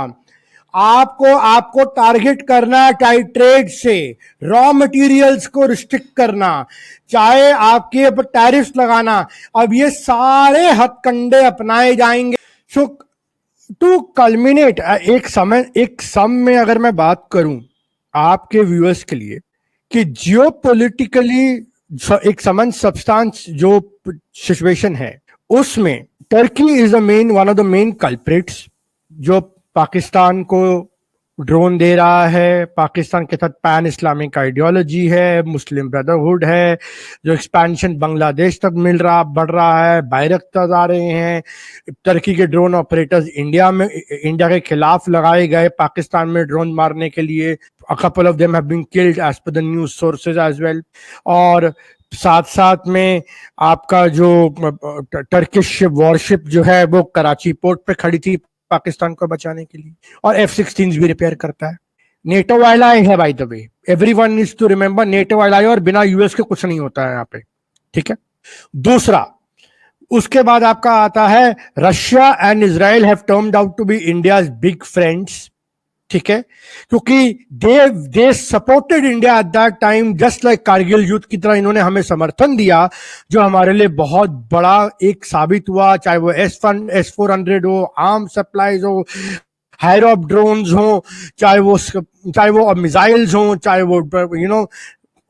आपको टारगेट करना ट्रेड से, रॉ मटेरियल्स को रिस्ट्रिक्ट करना, चाहे आपके ऊपर टैरिफ्स लगाना, अब ये सारे हथकंडे अपनाए जाएंगे। सो टू कल्मिनेट, एक सम में अगर मैं बात करूं आपके व्यूअर्स के लिए, कि जियोपॉलिटिकली एक समन सब्सटेंस जो सिचुएशन है उसमें Turkey is the main one of the main culprits, जो पाकिस्तान को ड्रोन दे रहा है। पाकिस्तान के साथ पैन इस्लामिक आइडियोलॉजी है, मुस्लिम ब्रदरहुड है, जो एक्सपेंशन बांग्लादेश तक बढ़ रहा है, बैरक्तार आ रहे हैं। टर्की के ड्रोन ऑपरेटर्स इंडिया के खिलाफ लगाए गए पाकिस्तान में ड्रोन मारने के लिए। A couple of them have been killed as per the news sources as well. और साथ साथ में आपका जो टर्किश वॉरशिप जो है वो कराची पोर्ट पे खड़ी थी पाकिस्तान को बचाने के लिए, और F-16 भी रिपेयर करता है। नेटो एलाय है by the way, everyone needs to remember, NATO ally, और बिना यूएस के कुछ नहीं होता है यहाँ पे, ठीक है। दूसरा, उसके बाद आपका आता है Russia and Israel have turned out to be India's big friends, ठीक है, क्योंकि दे supported India at that time, just like Kargil युद्ध की तरह इन्होंने हमें समर्थन दिया, जो हमारे लिए बहुत बड़ा एक साबित हुआ। चाहे वो S-400 हो, आर्म सप्लाईज हो, हायरॉप ड्रोन्स हो, चाहे वो मिसाइल्स हो, चाहे वो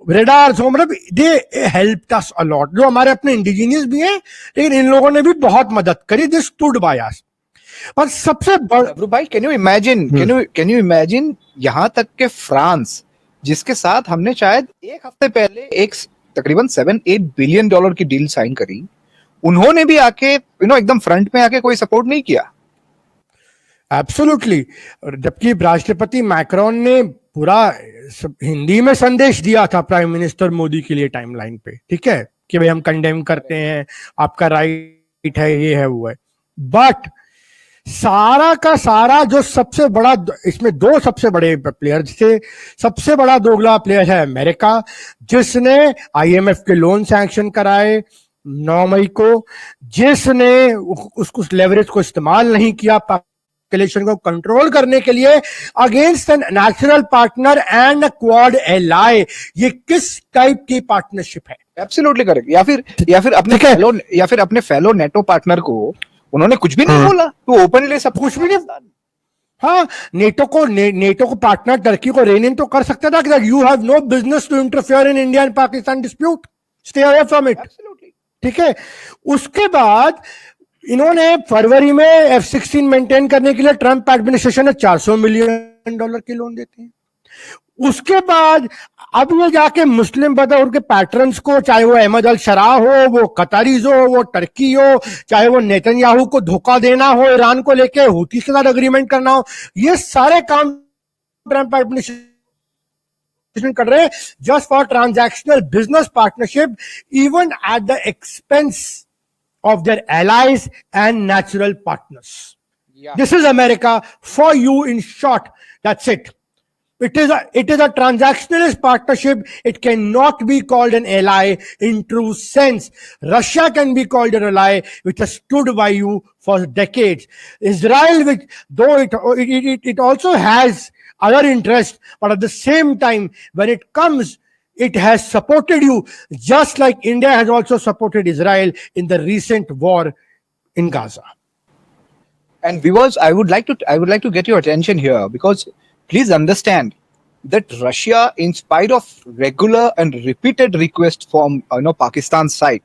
रेडार्स हो, मतलब दे हेल्प्ड अस अ लॉट। जो हमारे अपने इंडिजिनियस भी हैं, लेकिन इन लोगों ने भी बहुत मदद करी, दे स्टूड बाय अस। और सबसे बड़ा भाई, कैन यू इमेजिन यहां तक के फ्रांस, जिसके साथ हमने शायद एक हफ्ते पहले एक तकरीबन $7-8 बिलियन की डील साइन करी, उन्होंने भी आके एकदम फ्रंट में आके कोई सपोर्ट नहीं किया। एब्सोल्युटली। जबकि राष्ट्रपति मैक्रोन ने पूरा हिंदी में संदेश दिया था प्राइम मिनिस्टर मोदी के लिए टाइमलाइन पे, ठीक है, कि भाई हम कंडेम करते हैं, आपका राइट है, ये है वो है। बट सारा का सारा जो सबसे बड़ा, इसमें दो सबसे बड़े प्लेयर्स थे। सबसे बड़ा दोगला प्लेयर है अमेरिका, जिसने IMF के लोन सैंक्शन कराए 9 मई को, जिसने उसको लेवरेज को इस्तेमाल नहीं किया पॉपुलेशन को कंट्रोल करने के लिए against an natural partner and Quad ally. ये किस टाइप की पार्टनरशिप है? Absolutely correct. या फिर अपने फेलो नेटो पार्टनर को उन्होंने कुछ भी नहीं बोला, तो ओपनली सब कुछ भी नहीं। हाँ, नेटो को पार्टनर टर्की को रेन इन तो कर सकता था कि you have no business to interfere in India and Pakistan dispute, stay away from it, ठीक है। उसके बाद इन्होंने फरवरी में F-16 मेंटेन करने के लिए ट्रंप एडमिनिस्ट्रेशन ने $400 मिलियन की लोन देते हैं। उसके बाद अब ये जाके मुस्लिम ब्रदरहुड के पैटर्न्स को, चाहे वो अहमद अल शरा हो, वो कतारीज हो, वो टर्की हो, चाहे वो नेतन्याहू को धोखा देना हो, ईरान को लेके हुती के साथ एग्रीमेंट करना हो, ये सारे काम ट्रंप एडमिनिस्ट्रेशन कर रहे हैं just for transactional business partnership, even at the expense of their allies and natural partners. Yeah. This is America for you in short. That's it. It is a transactionalist partnership. It cannot be called an ally in true sense. Russia can be called an ally, which has stood by you for decades. Israel, which though it also has other interests, but at the same time, when it comes, it has supported you, just like India has also supported Israel in the recent war in Gaza. And viewers, I would like to get your attention here, because please understand that Russia, in spite of regular and repeated requests from Pakistan's side,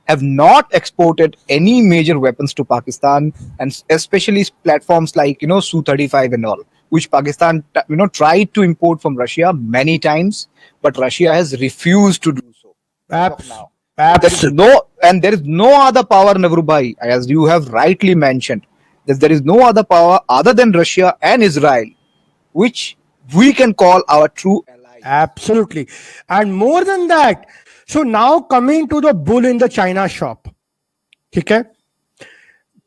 have not exported any major weapons to Pakistan, and especially platforms like Su-35 and all, which Pakistan tried to import from Russia many times, but Russia has refused to do so. Now. There is no other power, Navru Bhai, as you have rightly mentioned, that there is no other power other than Russia and Israel, which we can call our true ally. Absolutely. And more than that, so now coming to the bull in the China shop, ठीक है,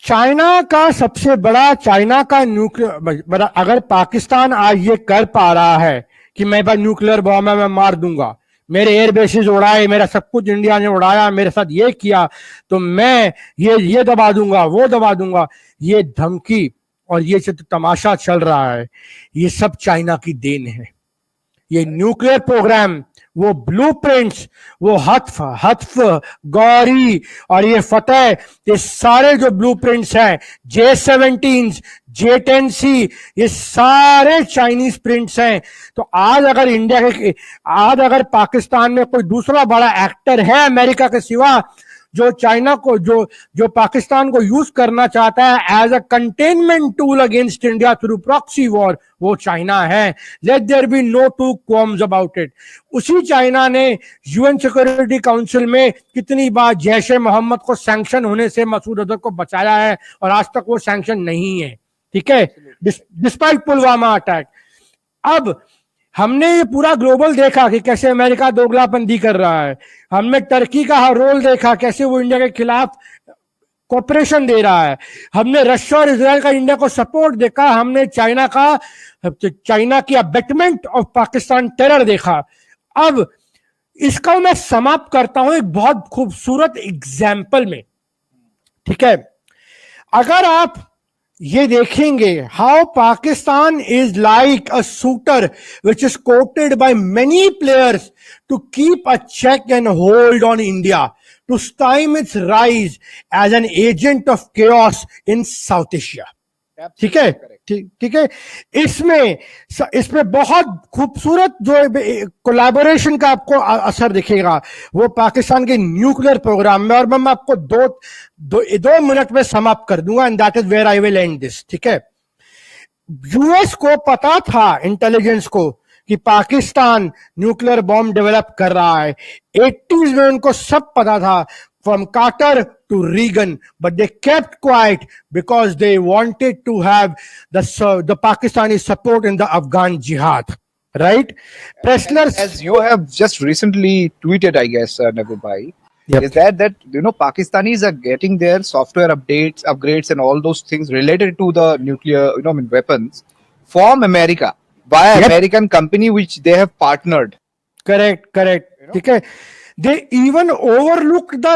चाइना का सबसे बड़ा, चाइना का न्यूक्लियर, अगर पाकिस्तान आज ये कर पा रहा है कि मैं भाई न्यूक्लियर बॉम्ब है, मैं मार दूंगा, मेरे एयर बेसिस उड़ाए, मेरा सब कुछ इंडिया ने उड़ाया, मेरे साथ ये किया, तो मैं ये दबा दूंगा, वो दबा दूंगा, ये धमकी और ये जो तमाशा चल रहा है, ये सब चाइना की देन है। ये न्यूक्लियर प्रोग्राम वो ब्लूप्रिंट्स, वो हत्फ हत्फ, गौरी और ये फतेह, ये सारे जो ब्लूप्रिंट्स हैं, J-17, J-10C, ये सारे चाइनीज प्रिंट्स हैं। तो आज अगर पाकिस्तान में कोई दूसरा बड़ा एक्टर है अमेरिका के सिवा जो चाइना को जो पाकिस्तान को यूज करना चाहता है as a containment tool against India through proxy war, वो चाइना है। Let there be no to qualms about it. उसी चाइना ने यूएन सिक्योरिटी काउंसिल में कितनी बार जैश ए मोहम्मद को सैंक्शन होने से मसूद अजहर को बचाया है, और आज तक वो सैंक्शन नहीं है, ठीक है, डिस्पाइट पुलवामा अटैक। अब हमने ये पूरा ग्लोबल देखा कि कैसे अमेरिका दोगलापंदी कर रहा है। हमने टर्की का रोल देखा, कैसे वो इंडिया के खिलाफ कोऑपरेशन दे रहा है। हमने रशिया और इजराइल का इंडिया को सपोर्ट देखा। हमने चाइना की अबेटमेंट ऑफ पाकिस्तान टेरर देखा। अब इसका मैं समाप्त करता हूं एक बहुत खूबसूरत एग्जाम्पल में, ठीक है। अगर आप ये देखेंगे how Pakistan is like a shooter which is courted by many players to keep a check and hold on India, to stymie its rise as an agent of chaos in South Asia, ठीक है, ठीक है। इसमें बहुत खूबसूरत जो कोलैबोरेशन का आपको असर दिखेगा वो पाकिस्तान के न्यूक्लियर प्रोग्राम में, और मैं आपको दो मिनट में समाप्त कर दूंगा, and that is where I will end this, ठीक है। यूएस को पता था, इंटेलिजेंस को, कि पाकिस्तान न्यूक्लियर बॉम्ब डेवलप कर रहा है। 80s में उनको सब पता था, from Carter to Reagan, but they kept quiet because they wanted to have the Pakistani support in the Afghan jihad, right? As you have just recently tweeted, I guess, Navroop bhai, Yep. is that Pakistanis are getting their software upgrades, and all those things related to the nuclear, weapons from America by Yep. American company which they have partnered. Correct. Okay. They even overlooked the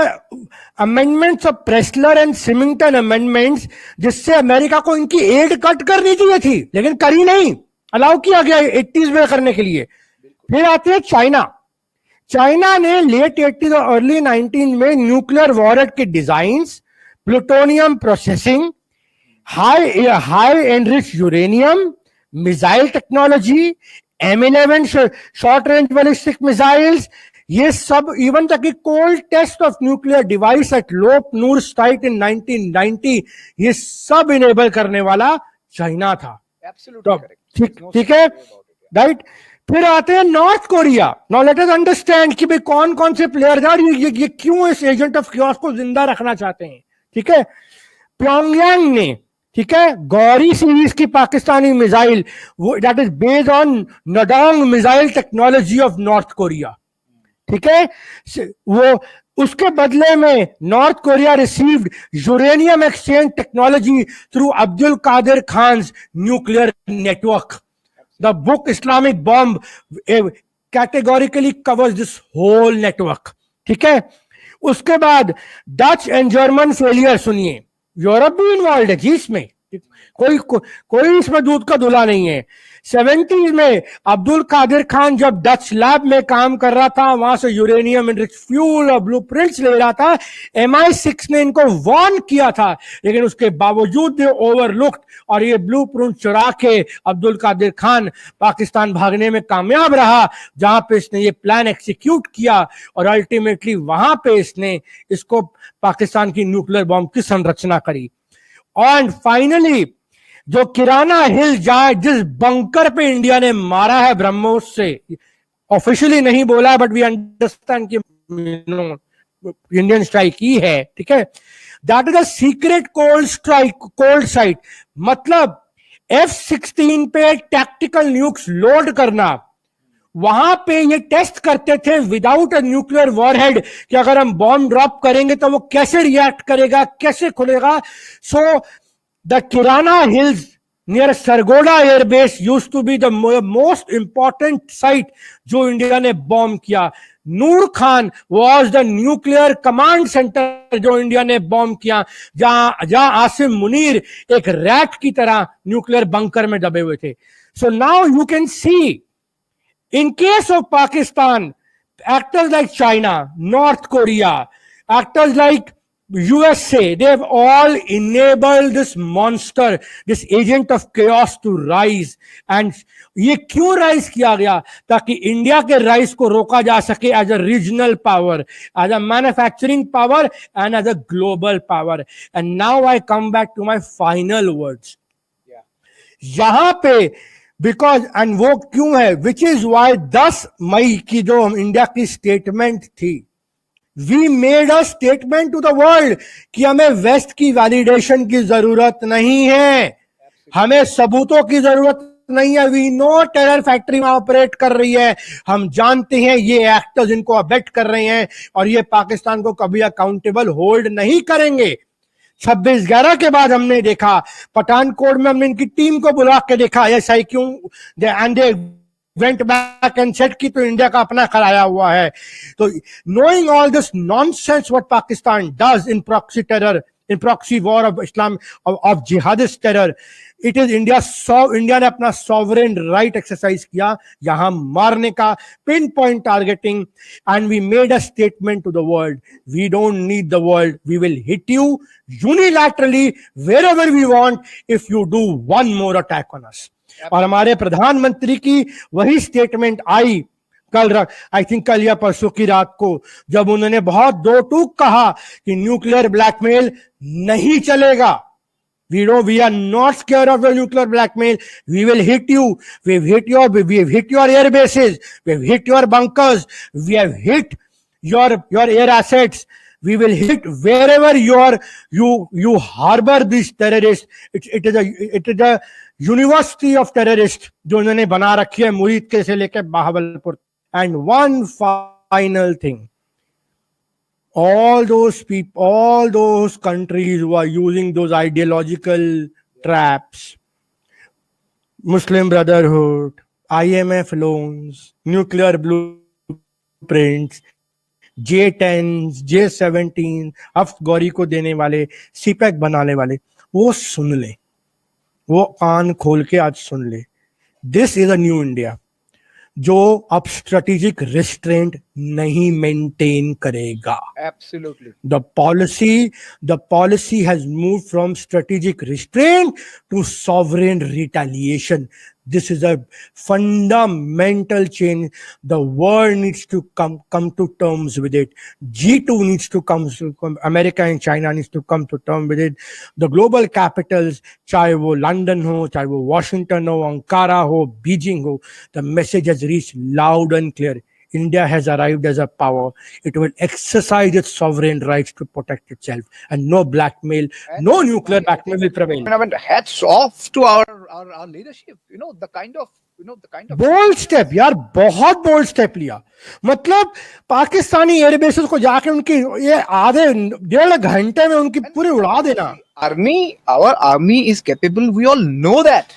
amendments of Pressler and Symington amendments, जिससे अमेरिका को इनकी एड कट करनी चाहिए थी, लेकिन करी नहीं, अलाउ किया गया 80s में करने के लिए। फिर आते हैं चाइना ने लेट 80s और अर्ली 19 में न्यूक्लियर वॉरहेड के designs, plutonium processing, high enriched uranium, missile technology, M11 short range ballistic missiles, ये सब, इवन तक cold test of nuclear device at Lop Nur site इन 1990, ये सब इनेबल करने वाला चाइना था। तो ठीक है, राइट। फिर आते हैं north Korea. Now let us understand कि भाई कौन कौन से प्लेयर्स हैं, ये क्यों इस एजेंट ऑफ क्योस को जिंदा रखना चाहते हैं, ठीक है। प्योंगयांग ने, ठीक है, गौरी सीरीज की पाकिस्तानी मिसाइल, वो that is based on Nodong missile technology of North Korea, ठीक है। वो उसके बदले में North Korea received uranium exchange technology through Abdul Qadir Khan nuclear network. The book Islamic bomb categorically covers this whole network, ठीक है। उसके बाद डच एंड जर्मन फेलियर, सुनिए, यूरोप भी इन्वॉल्व है जी इसमें, कोई इसमें दूध का धुला नहीं है। 70s में अब्दुल कादिर खान जब डच लैब में काम कर रहा था, वहां से यूरेनियम एनरिच्ड फ्यूल और ब्लूप्रिंट्स ले रहा था। MI6 ने इनको वार्न किया था, लेकिन उसके बावजूद दे ओवरलुक्ड, और ये ब्लूप्रिंट चुरा के अब्दुल कादिर खान पाकिस्तान भागने में कामयाब रहा, जहां पे इसने ये प्लान एग्जीक्यूट किया, और अल्टीमेटली वहां पे इसने इसको पाकिस्तान की न्यूक्लियर बॉम्ब की संरचना करी। और फाइनली जो किराना हिल जाए, जिस बंकर पे इंडिया ने मारा है ब्रह्मोस से, ऑफिशियली नहीं बोला बट वी अंडरस्टैंड कि इंडियन स्ट्राइक की है, ठीक है। That is a secret cold site, मतलब F-16 पे टैक्टिकल न्यूक्स लोड करना। वहां पे ये टेस्ट करते थे विदाउट अ न्यूक्लियर वॉरहेड कि अगर हम बॉम्ब ड्रॉप करेंगे तो वो कैसे रिएक्ट करेगा, कैसे खुलेगा। So the Kirana hills near Sargodha airbase used to be the most important site जो इंडिया ने बॉम्ब किया। Noor Khan was the nuclear command centre जो इंडिया ने बॉम्ब किया, जहां आसिम मुनीर एक रैट की तरह न्यूक्लियर बंकर में दबे हुए थे। So now you can see, in case of Pakistan, actors like China, North Korea, actors like USA, they've all enabled this monster, this agent of chaos to rise. And ये क्यों राइज किया गया? ताकि इंडिया के राइज को रोका जा सके as a regional power, as a manufacturing power and as a global power. And now I come back to my final words. यहां पे बिकॉज एंड वो क्यों है, विच इज वाई 10 मई की जो इंडिया की स्टेटमेंट थी, we made a statement to the world कि हमें वेस्ट की वैलिडेशन की जरूरत नहीं है, हमें सबूतों की जरूरत नहीं है. वी नो टेरर फैक्ट्री में ऑपरेट कर रही है, हम जानते हैं ये एक्टर्स इनको अबेट कर रहे हैं और ये पाकिस्तान को कभी अकाउंटेबल होल्ड नहीं करेंगे. 26/11 के बाद हमने देखा, पठानकोट में हमने इनकी टीम को बुला के देखा, ऐसा ही क्यों, and they went back and set की तो इंडिया का अपना कराया हुआ है. तो knowing all this nonsense what Pakistan does in proxy terror, in proxy war of Islam, of jihadist terror, it is India ने अपना सॉवरेन राइट एक्सरसाइज किया यहां मारने का, pin point targeting. And we made a statement to the world, we don't need the world, we will hit you unilaterally where ever we want if you do one more attack on us. और हमारे प्रधानमंत्री की वही स्टेटमेंट आई कल, आई थिंक कल या परसों की रात को, जब उन्होंने बहुत दो टूक कहा कि न्यूक्लियर ब्लैकमेल नहीं चलेगा. We are not scared of the nuclear blackmail. We will hit you. We've hit your air bases. We've hit your bunkers. We have hit your air assets. We will hit wherever you harbor these terrorists. It is a university of terrorists जो उन्होंने बना रखी है मुरीद के से लेकर Bahawalpur. And one final thing, all those people, all those countries who are using those ideological traps, Muslim Brotherhood, IMF loans, nuclear blueprints, J10s, J17, अब गौरी को देने वाले, सीपैक बनाने वाले, वो सुन ले, वो कान खोल के आज सुन ले. This is a new India जो अब स्ट्रेटेजिक रिस्ट्रेंट नहीं मेंटेन करेगा. Absolutely. The policy has moved from strategic restraint to sovereign retaliation. This is a fundamental change. The world needs to come to terms with it. G2 needs to come, America and China needs to come to terms with it. The global capitals, चाहे वो लंदन हो, चाहे वो वॉशिंगटन हो, अंकारा हो, बीजिंग हो, the message has reached loud and clear. India has arrived as a power. It will exercise its sovereign rights to protect itself, and no blackmail, no nuclear blackmail will prevail. I mean, hats off to our leadership. The kind of bold step यार, बहुत बोल्ड स्टेप लिया. मतलब पाकिस्तानी एयरबेसेस को जाके उनकी ये आधे 1.5 घंटे में उनकी पूरी उड़ा देना. Our army is capable. We all know that.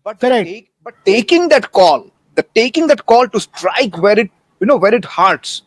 But Correct. But taking that call to strike where it hurts,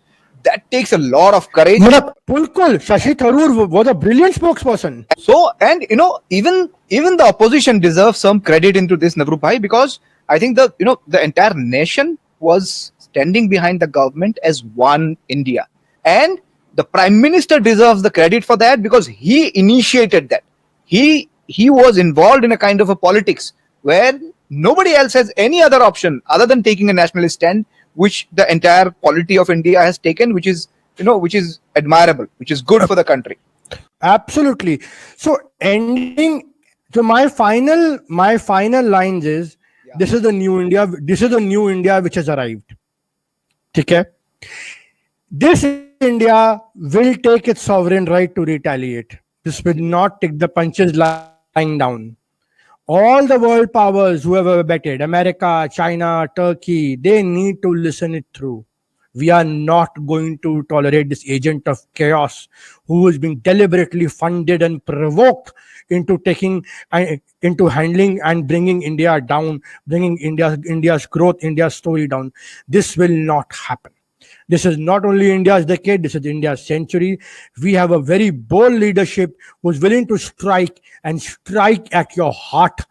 that takes a lot of courage. मतलब बिल्कुल, Shashi Tharoor was a brilliant spokesperson. So, and even the opposition deserves some credit into this, Navroop bhai, because I think the entire nation was standing behind the government as one India, and the Prime Minister deserves the credit for that because he initiated that. He was involved in a kind of a politics where nobody else has any other option other than taking a nationalist stand, which the entire polity of India has taken, which is admirable, which is good for the country. Absolutely. So ending to my final lines is, this is the new India. This is the new India which has arrived. Okay. This India will take its sovereign right to retaliate. This will not take the punches lying down. All the world powers who have abetted, America, China, Turkey, they need to listen it through. We are not going to tolerate this agent of chaos who is being deliberately funded and provoked into handling and bringing India down, bringing India's growth, India's story down. This will not happen. This is not only India's decade, this is India's century. We have a very bold leadership who's willing to strike at your heart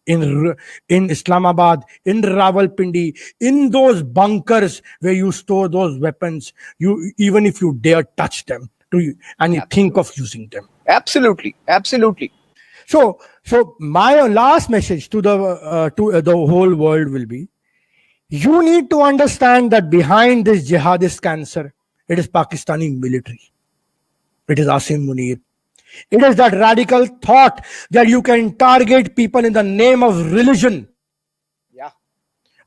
in Islamabad, in Rawalpindi, in those bunkers where you store those weapons, you even if you dare touch them, and you think of using them. Absolutely, absolutely. So my last message to the whole world will be: you need to understand that behind this jihadist cancer, it is Pakistani military. It is Asim Munir. It is that radical thought that you can target people in the name of religion. Yeah.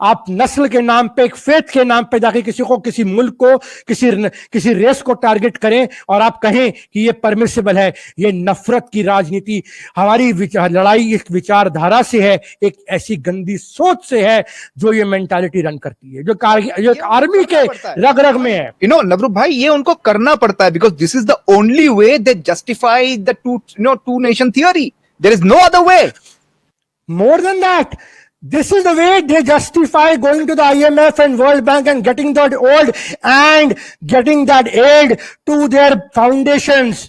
आप नस्ल के नाम पे, एक फेथ के नाम पे जाके किसी को, किसी मुल्क को, किसी रेस को टारगेट करें और आप कहें कि ये परमिसिबल है। ये नफरत की राजनीति, हमारी लड़ाई एक विचारधारा से है, एक ऐसी गंदी सोच से है जो ये मेंटालिटी रन करती है, जो आर्मी के रग रग में है। नवरूप भाई, ये उनको करना पड़ता है, because this is the only way they justify the two nation theory. There is no other way. More than that, this is the way they justify going to the IMF and World Bank and getting that aid to their foundations.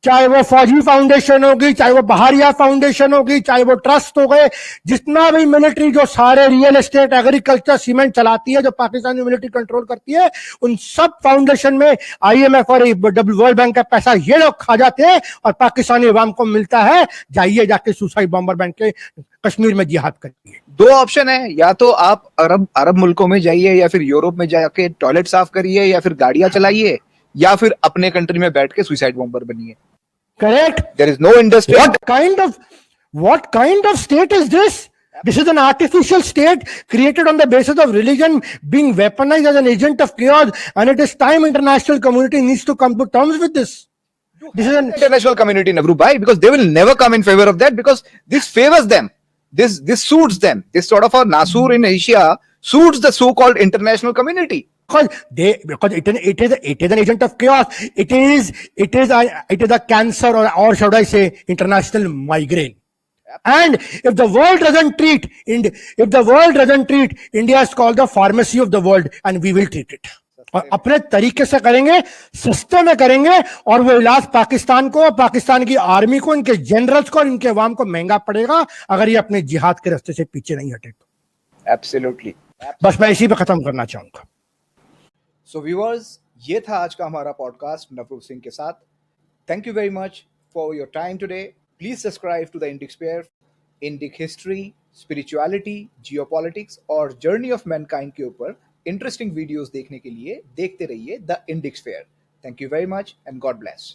चाहे वो फौजी फाउंडेशन होगी, चाहे वो बहारिया फाउंडेशन होगी, चाहे वो ट्रस्ट हो गए, जितना भी मिलिट्री, जो सारे रियल एस्टेट, एग्रीकल्चर, सीमेंट चलाती है, जो पाकिस्तानी मिलिट्री कंट्रोल करती है, उन सब फाउंडेशन में IMF और वर्ल्ड बैंक का पैसा ये लोग खा जाते हैं और पाकिस्तानी अवाम को मिलता है। जाइए जाके सुसाइड बॉम्बर बैंक के कश्मीर में जिहाद करिए। दो ऑप्शन है, या तो आप अरब मुल्कों में जाइए, या फिर यूरोप में जाके टॉयलेट साफ करिए, या फिर गाड़ियां चलाइए, या फिर अपने कंट्री में बैठ के सुसाइड बॉम्बर बनिए। Correct. There is no industry. What kind of state is this? This is an artificial state created on the basis of religion being weaponized as an agent of chaos, and it is time international community needs to come to terms with this. This is an international community, Navru bhai, because they will never come in favor of that, because this favors them. This suits them. This sort of a Nasur in Asia suits the so-called international community. Because it is an agent of chaos. It is a cancer, or should I say international migraine. And if the world doesn't treat India is called the pharmacy of the world, and we will treat it. और अपने तरीके से करेंगे, सस्ते में करेंगे, और वो इलाज पाकिस्तान को, पाकिस्तान की आर्मी को, इनके जनरल्स को, इनके अवाम को महंगा पड़ेगा अगर ये अपने जिहाद के रास्ते से पीछे नहीं हटे तो। एब्सोल्युटली। बस मैं इसी पे खत्म करना चाहूंगा। सो व्यूअर्स, ये था आज का हमारा पॉडकास्ट नवरूप सिंह के साथ। Thank you very much for your time today. Please subscribe to the Indic Sphere. Indic history, spirituality, geopolitics और जर्नी ऑफ मैनकाइंड के ऊपर इंटरेस्टिंग वीडियोस देखने के लिए देखते रहिए the Indic Sphere. Thank you very much and God bless.